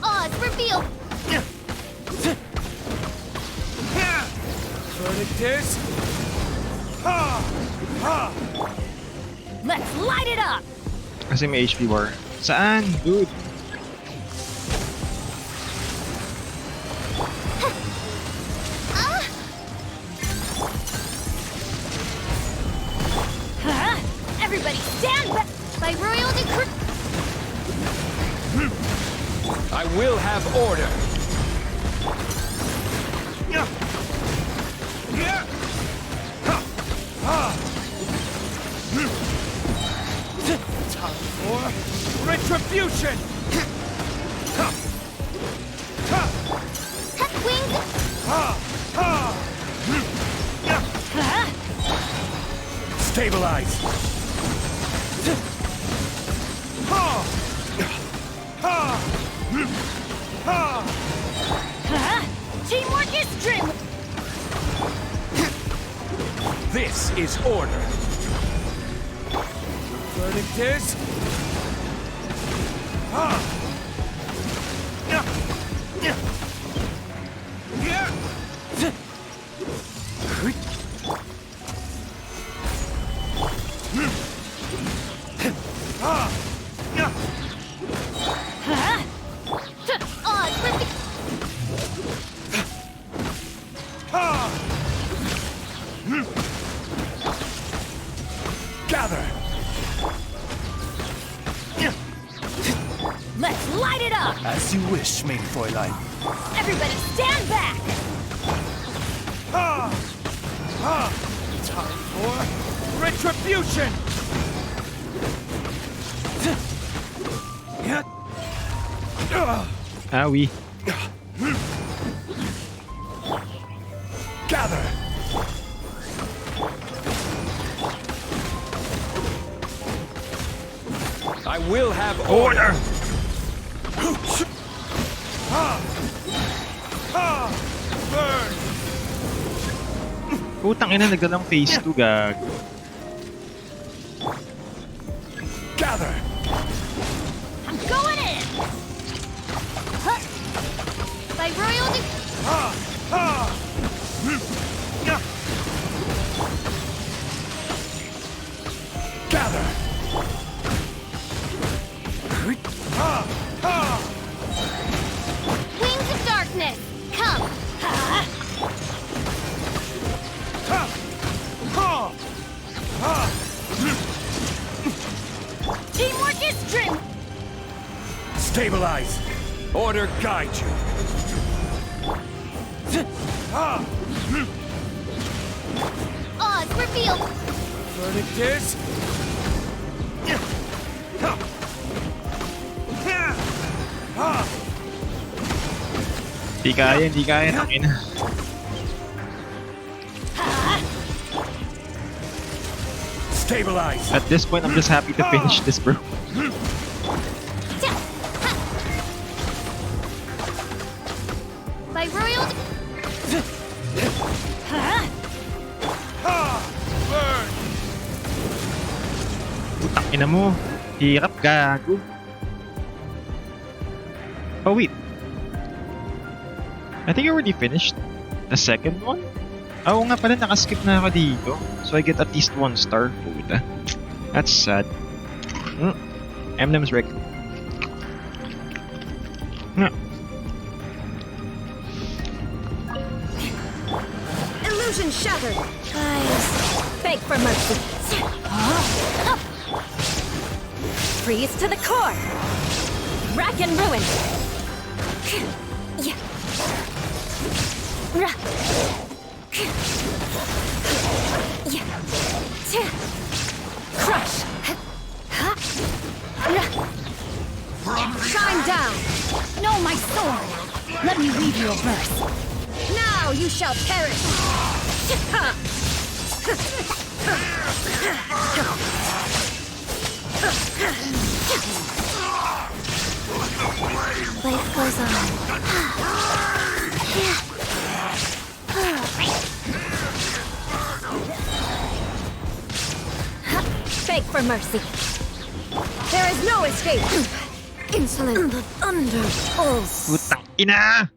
Odds revealed! Verdict is... Let's light it up. Kasi may HP bar. Saan? Dude. Everybody stand back. By royal decree. I will have order! Time for retribution! Wings! Stabilize! Teamwork is dream. This is order! Verdict is... Odds revealed! Light it up! As you wish, main Fräulein. Everybody stand back! Time for retribution! Owie. Gather! I will have order! Burn! Putang ina, nagdalang phase 2, gag. Gather! I'm going in! Huh. By royal Gather! Wings of darkness! Come! Teamwork is dream! Stabilize! Order guide you! Oz revealed! Verdict is... Di kaya, di kaya. Tangina. Stabilize! At this point, I'm just happy to finish this, bro. By royal Burn! Putang ina mo. Hirap, gago. Oh, wait. I think I already finished the second one. Oo nga pala, nakaskip na ako dito. So I get at least 1 star. Puta. That's sad. Eminem's Rick. illusion shattered! Guys, beg for mercy! Freeze to the core! Rack and ruin! Crush! Shine down! Know my sword! Let me weave you a verse. Now you shall perish! Life goes on. Beg for mercy. There is no escape. Insolent. The thunder pulse. Putang ina!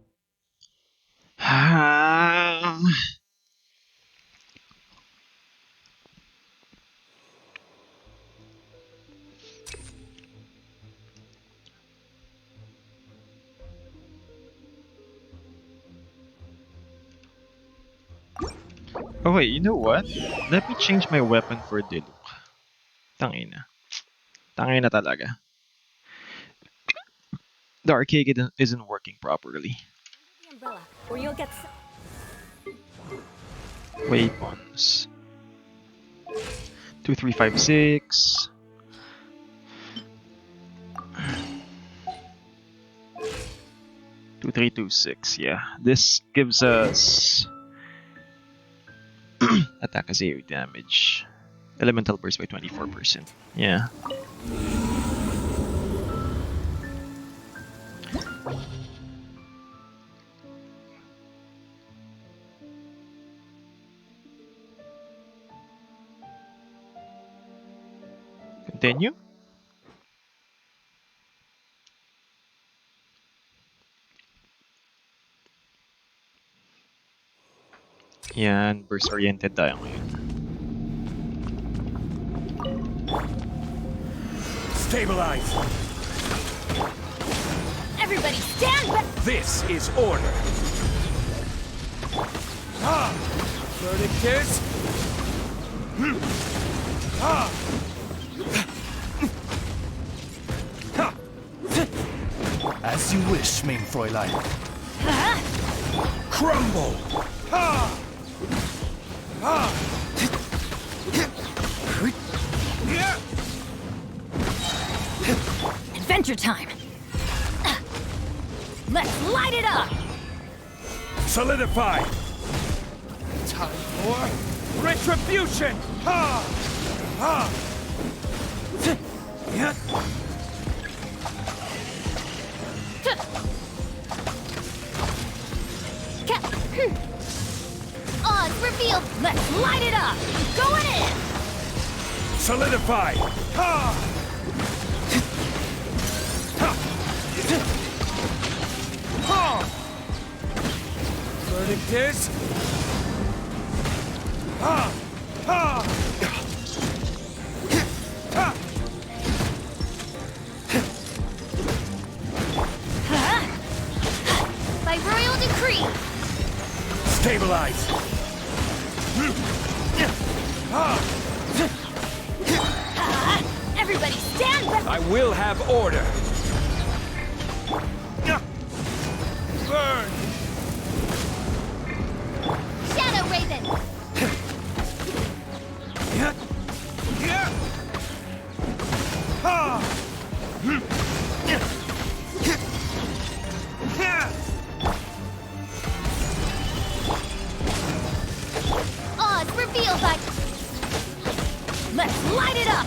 Oh wait, you know what? Let me change my weapon for Diluc. Tangina. Tangina talaga. The arcade isn't working properly. The umbrella, or you'll get. Weapons. 2, 3, 5, 6. Two, 3, 2, 6. Yeah, this gives us attack as AoE damage. Elemental burst by 24%. Yeah. Continue. Yan, burst-oriented tayo ngayon. Stabilize! Everybody stand back! This is order! Verdict is... As you wish, main Fräulein. Crumble! Adventure time! Let's light it up! Solidify! Time for retribution! Odds revealed. Let's light it up! Going in! Solidify! Verdict is... By royal decree. Stabilize! Everybody stand back! I will have order. Burn! Shadow Raven. Odds revealed by. Let's light it up!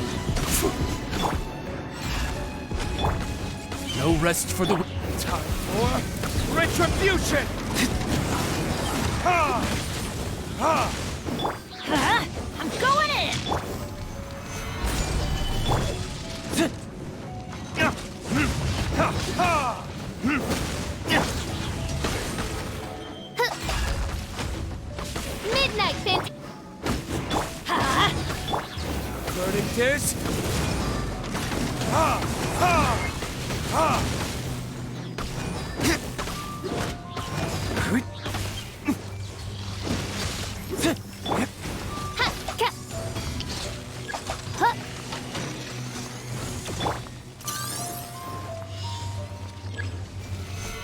No rest for the... Time for retribution! I'm going in! Midnight Fint. Verdict is...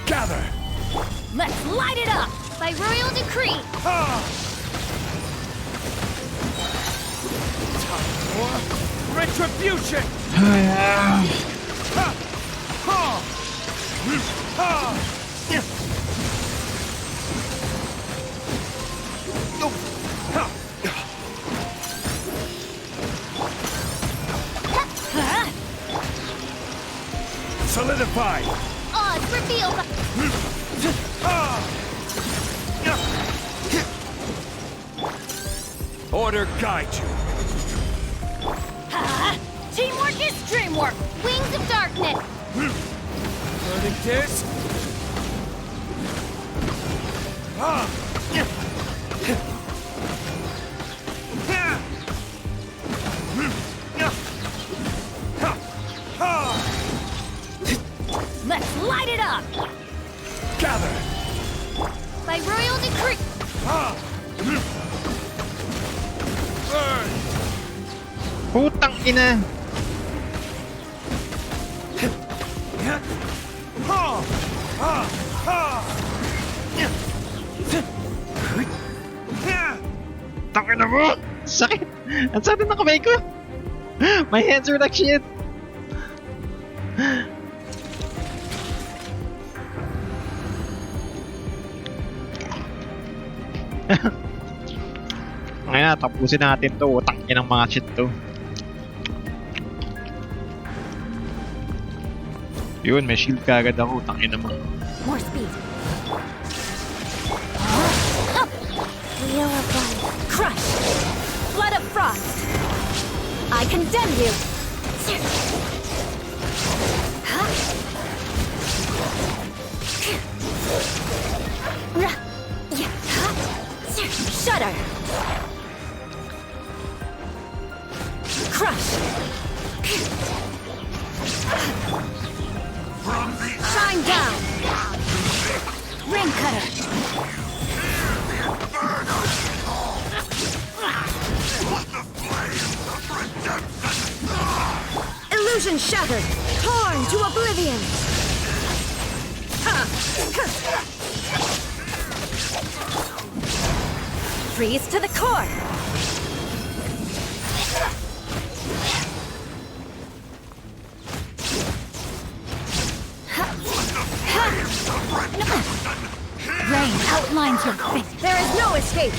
Gather! Let's light it up! By royal decree. For retribution! Solidify! Odds revealed by. Order guide you! Teamwork is dreamwork! Wings of darkness. Verdict is... Let's light it up! Gather! By royal decree. Burn! Putang ina! Tangina mo! Sakit! Ang sakit ng kamay ko! My hands are like shit! Ngayon, tapusin natin to. Tangin ng mga shit to. Yun, may shield kagad ako. Tangin naman. More speed. Wheel of life. Crush! Flood of frost! I condemn you! Shudder! Crush! Shine down! Ring cutter! Illusion shattered! Torn to oblivion! Freeze to the core! Rain outlines your face. There is no escape!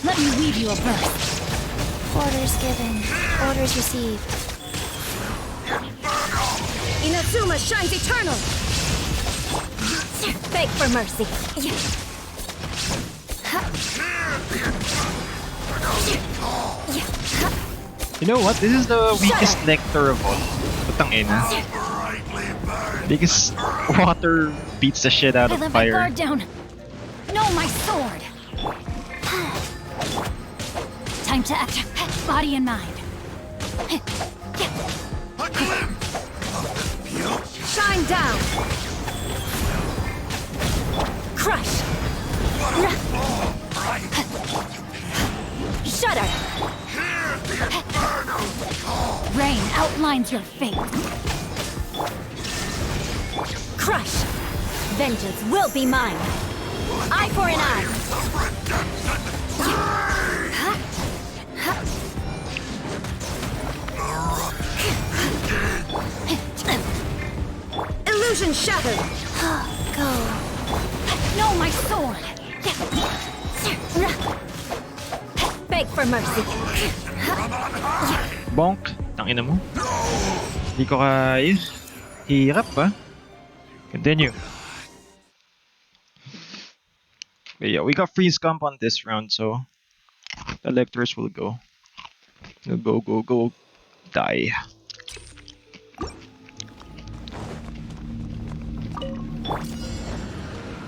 Let me weave you a burst. Orders given. Orders received. Inazuma shines eternal! Beg for mercy! You know what? This is the weakest nectar of all. Putang ina. Because water beats the shit out I of let my fire. guard down. No, my sword. Time to act. Body and mind. Shine down! Crush! Shudder! Rain outlines your fate. Crush! Vengeance will be mine! Eye for an eye! Illusion shattered! Go. No, my sword. Beg for mercy! Bonk. Tangina mo. Hindi ko kaya. Hirap ba? Continue. But yeah, we got freeze comp on this round, so the electors will go. Go. Die.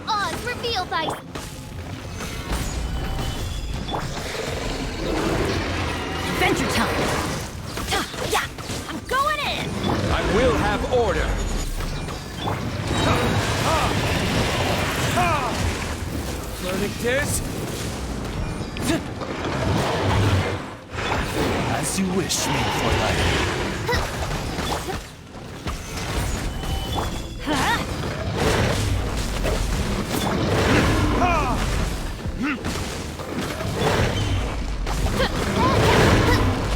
Oz, reveal thy... Adventure time. Yeah, I'm going in. I will have order. Learning this? As you wish, me for life.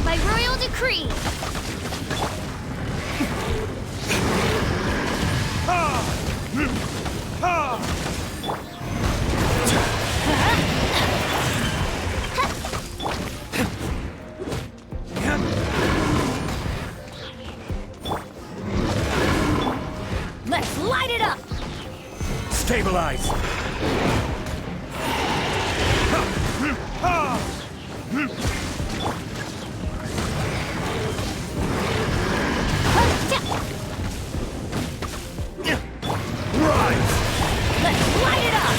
By royal decree. Let's light it up! Stabilize. Rise. Let's light it up!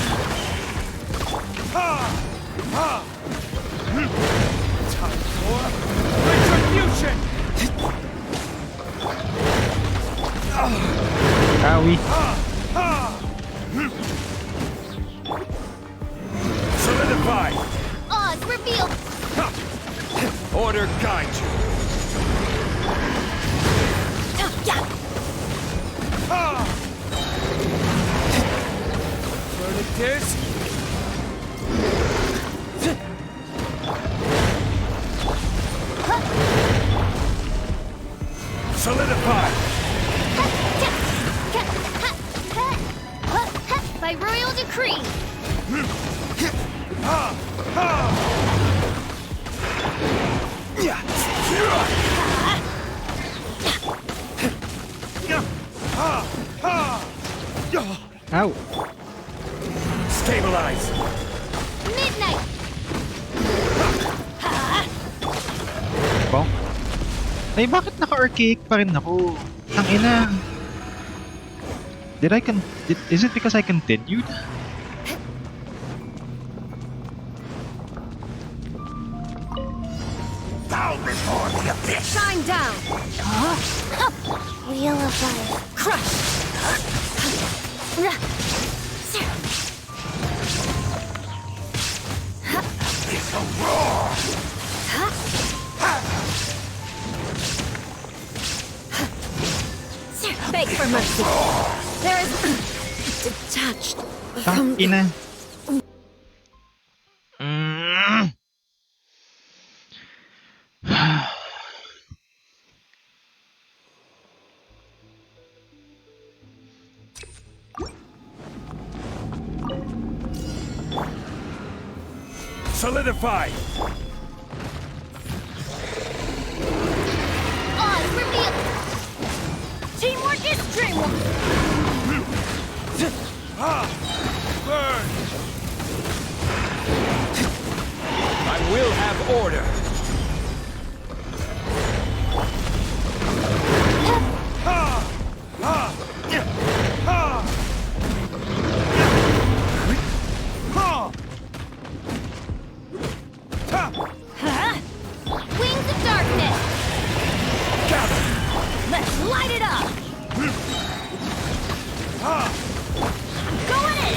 Time for retribution. Owie. Solidify. Oz, reveal. Order guide you. Learning this? Solidify. By royal decree. Ow. Stabilize. Midnight. Bonk. Ay, bakit naka-archaic pa rin ako? Tangina. Is it because I continued? Bow before the abyss. Shine down! Wheel of life. Crush! It's a roar. Beg Beg for mercy. There is detached from Ina. Mm. Solidify! odds revealed. Teamwork is dreamwork. Burn! I will have order! Wings of darkness. Let's light it up. Going in.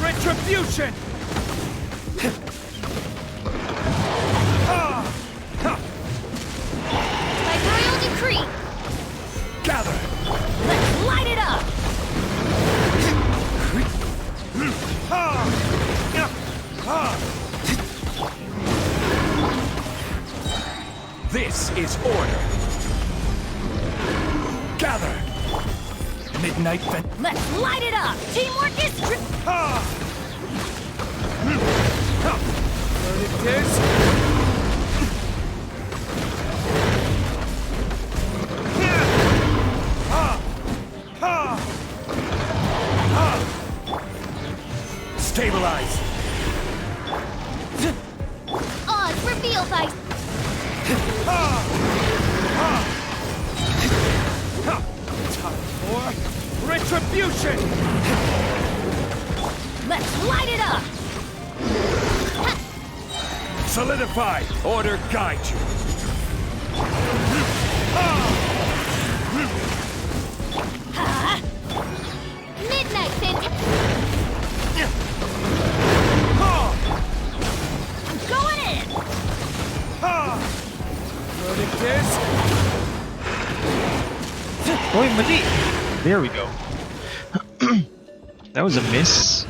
Retribution! By royal decree. Gather! Let's light it up. This is order! Gather! Midnight vent. Let's light it up. Teamwork is Verdict is... Stabilize! odds revealed by Time for retribution! let's light it up. Solidify! Order guide you! Midnight Fantasy. Going in. Verdict is... Oy, mali. There we go. That was a miss.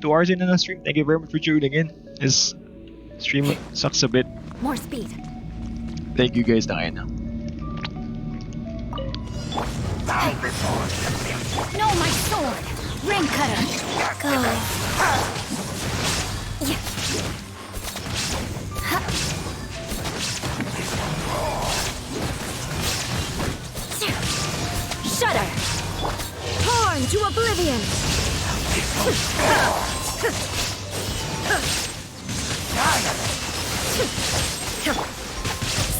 2 hours in the stream. Thank you very much for tuning in. This stream sucks a bit. More speed. Thank you guys na kayo na. No, my sword. Ring cutter. Go. Yeah. Ha. Shudder. Torn to oblivion.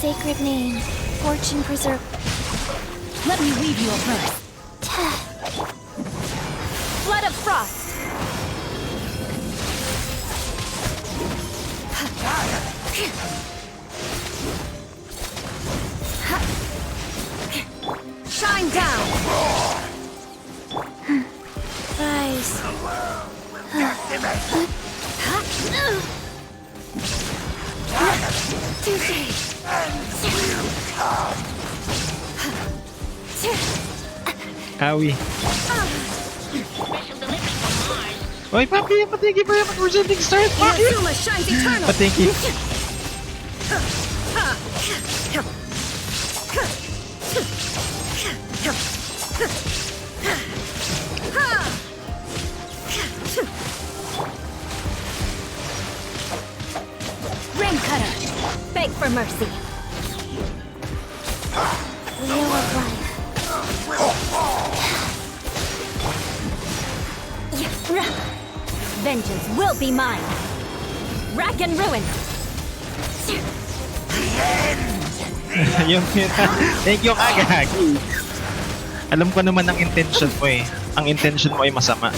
Sacred name, fortune preserve. Let me weave you a verse. Flood of frost. Shine down. Rise. Owie. Oy, Papi, thank you very much for sending stars, Papi. Inazuma shines eternal. Thank you. Ring cutter. Beg for mercy. Wheel of life. Vengeance will be mine. Rack and ruin. Thank you kagag. Alam ko naman ang intention mo eh. Ang intention mo ay masama.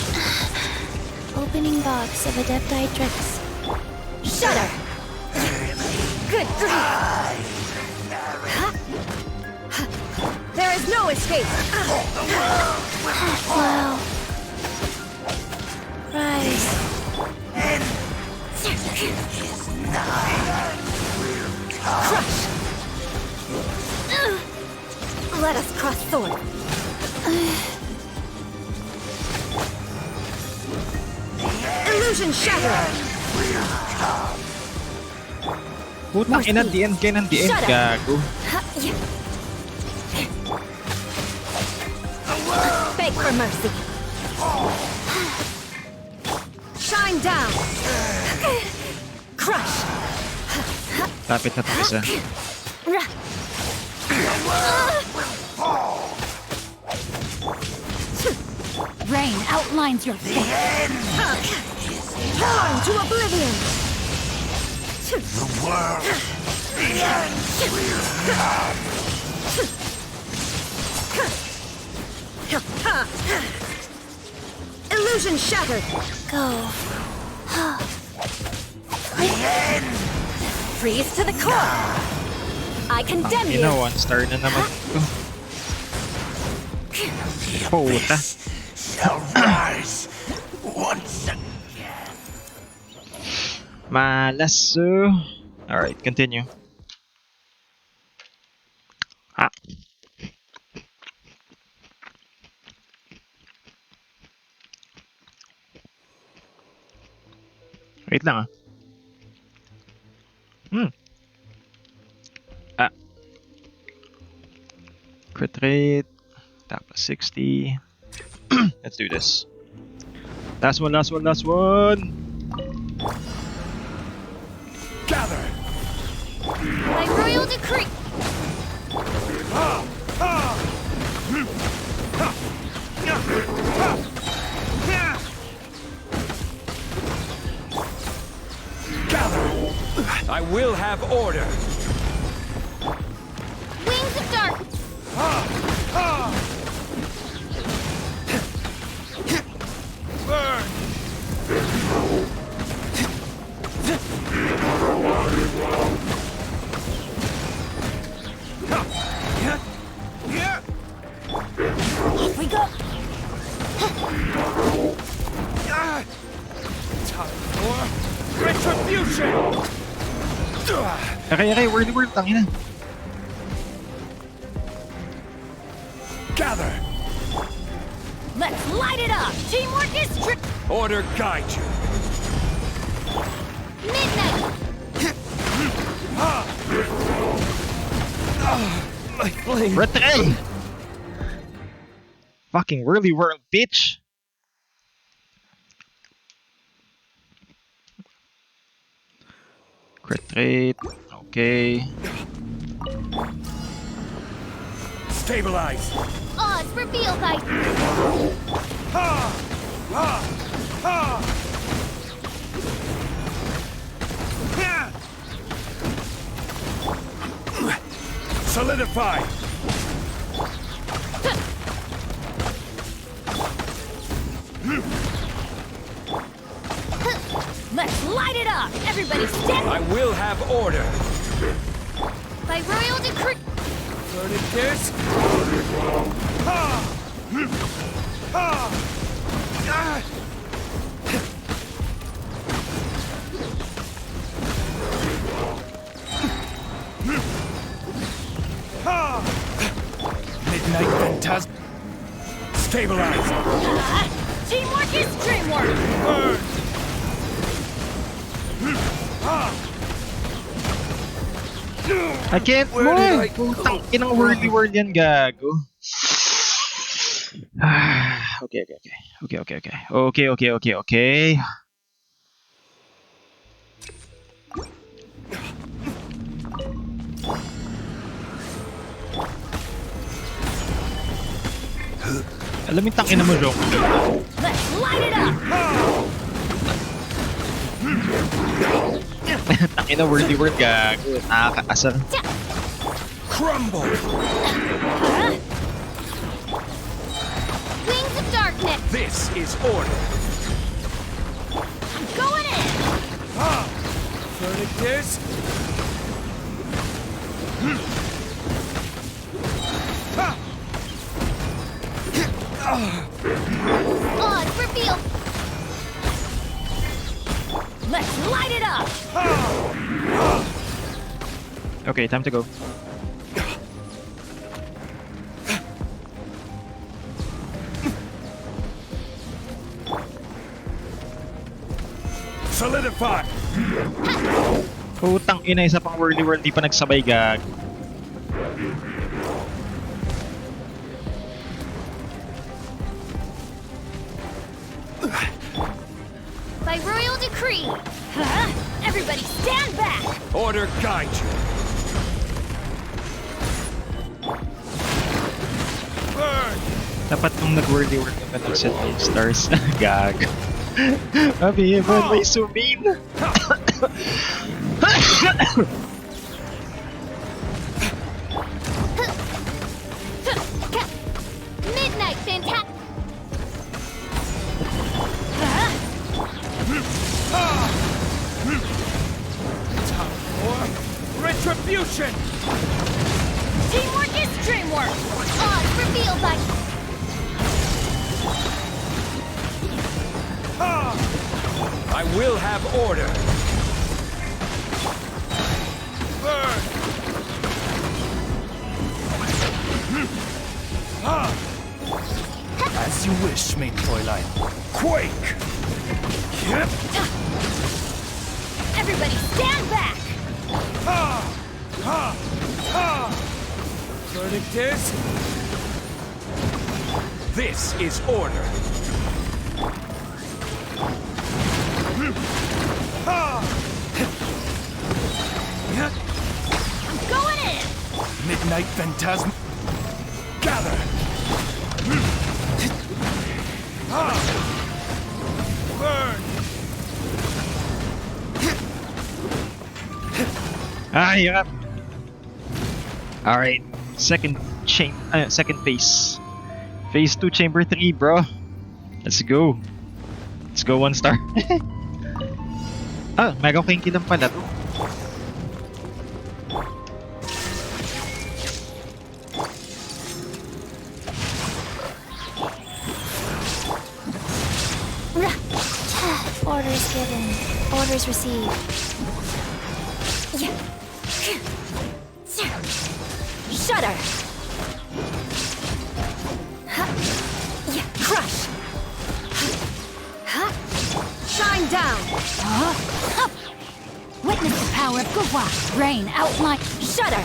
Opening box of Adepti Tricks. Shudder. Good grief. There is no escape. Wow. Rise. Crush! Let us cross swords. Illusion shattered! Putang ina, the end kayo ng the end, Shut up. gago. Beg for mercy. Shine down! Crush! Lapit na to isa. Rain outlines your fate. Born to oblivion! The world, the end will come. Illusion shattered! Go. Freeze to the core! I condemn Ina, you! 1 star na naman ito. Puta. Shall rise once again. Malas. Alright, continue. Ah. Wait lang ah. Ah. Crit rate. Tapos 60. Let's do this. Last one, last one, last one. Gather. By royal decree! Gather. I will have order. Wings of dark! Burn. Off we go. Time for retribution. Okay, word, tangina. Gather. Let's light it up! Teamwork is Order guide you. midnight! My flame. Retray! Fucking whirly whirl, bitch! Crit rate. Okay. Stabilize. Oz revealed thy... Solidify. Let's light it up! Everybody stand I will have order. by royal decree! Furniture. Midnight Phantasm. Stabilize. Teamwork is dreamwork! Burn. I can't Where did I move! Putang inang whirly whirl yan, gago. Okay. Okay. Alam mo yung tangina mo, Jong. Let's light it up! Tangina, whirly whirl, gago. Nakakaasar. Crumble. Wings of darkness! This is order. I'm going in! Furniture. Oz revealed! Let's light Light it up! Okay, time to go. Solidify! Putang ina, isa pang whirly whirl, di pa nagsabay gag. By royal decree! Everybody stand back! Order guide you. Burn! Dapat nung nag-whirly whirl ka nag-set ng stars. Gag. Abi, man, may sumin. Midnight fantastic! Retribution! Teamwork is dreamwork! Odds revealed by... I will have order. Burn! As you wish, main Fräulein. Quake! Everybody stand back! Verdict is... This is order. I'm going in! Midnight Phantasm. Gather! Burn! Ah, hirap. Alright, second phase. Phase 2, chamber 3, bro. Let's go. Let's go 1 star. Ah, mega kinky lang pala to. Orders given. Orders received. Shudder! Crush! Shine down! Witness the power of Gua. Rain outline. Shudder!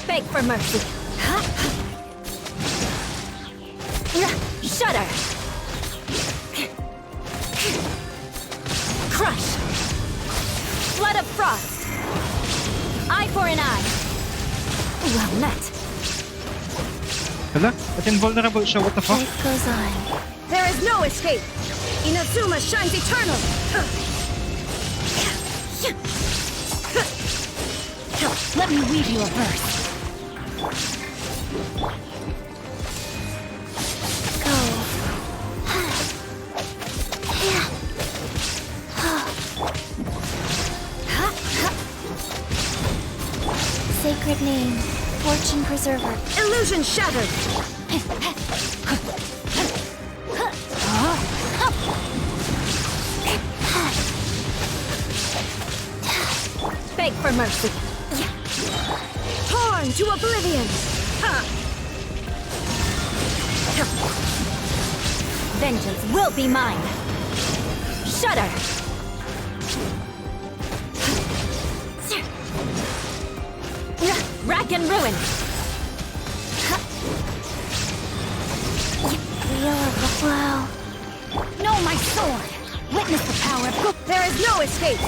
Beg for mercy! Shudder! Crush! Flood of frost! Eye for an eye! Well met! Hala, ba't invulnerable siya? What the fuck? Life goes on. There is no escape! Inazuma shines eternal! Let me weave you a verse. Go. Sacred name, fortune preserver. Illusion shattered! Beg for mercy! Torn to oblivion! Vengeance will be mine! Shudder! Rack and ruin! Wow. Know my sword! Witness the power of... There is no escape!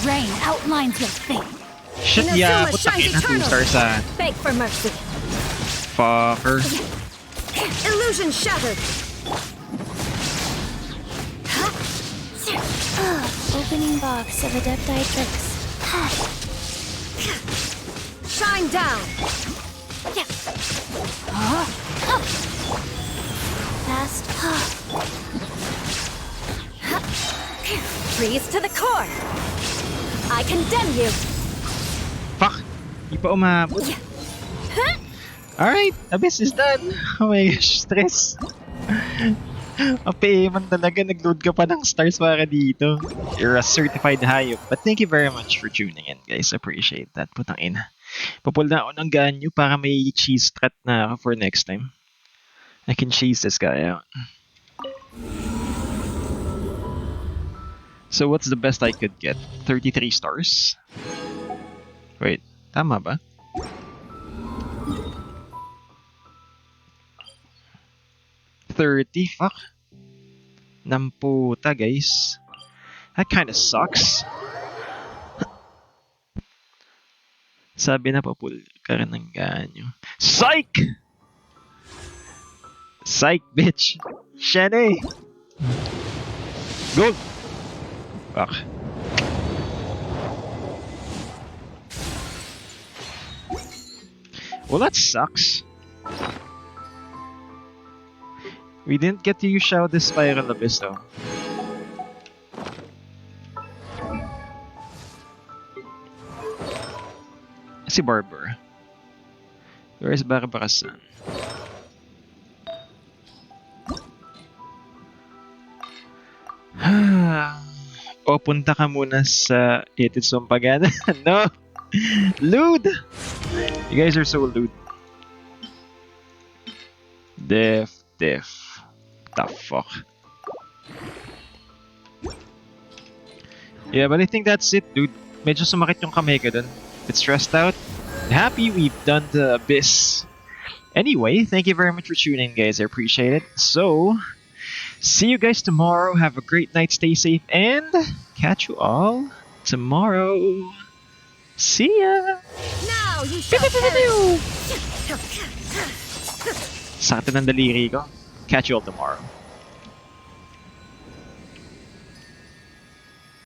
Rain outlines your fate. Shit, Inazuma yeah, puta shines ina, 2 eternal. stars ah. Beg for mercy! Fucker. Illusion shattered! Opening box of Adepti tricks. Shine down! Fast. Freeze to the core! I condemn you! Fuck. Di pa umabot. Alright, Abyss is done. Oh my gosh, stress. Ape man talaga, nag-load ka pa ng stars para dito. You're a certified hayop. But thank you very much for tuning in, guys. Appreciate that. Putang ina. Papul na ako ng ganyo para may cheese strat na ako for next time. I can cheese this guy out. So what's the best I could get? 33 stars? Wait, tama ba? Fuck. Namputa, guys. That kinda sucks. Sabi na papul ka rin ng ganyo. Psych! Psych, bitch! Shane! Go! Fuck. Well, that sucks. We didn't get to use Shao the Spiral Abyss though. Si Barber. Where is Barbara-san? O, punta ka muna sa Ititsum Pagana. No! Lewd! You guys are so lewd. Def. The fuck? Yeah, but I think that's it, dude. Medyo sumakit yung kamay ko dun. Bit stressed out. Happy we've done the Abyss. Anyway, thank you very much for tuning in, guys. I appreciate it. So, see you guys tomorrow. Have a great night. Stay safe. And catch you all tomorrow. See ya! Now you shall perish. Sakit ng daliri ko. Catch you all tomorrow.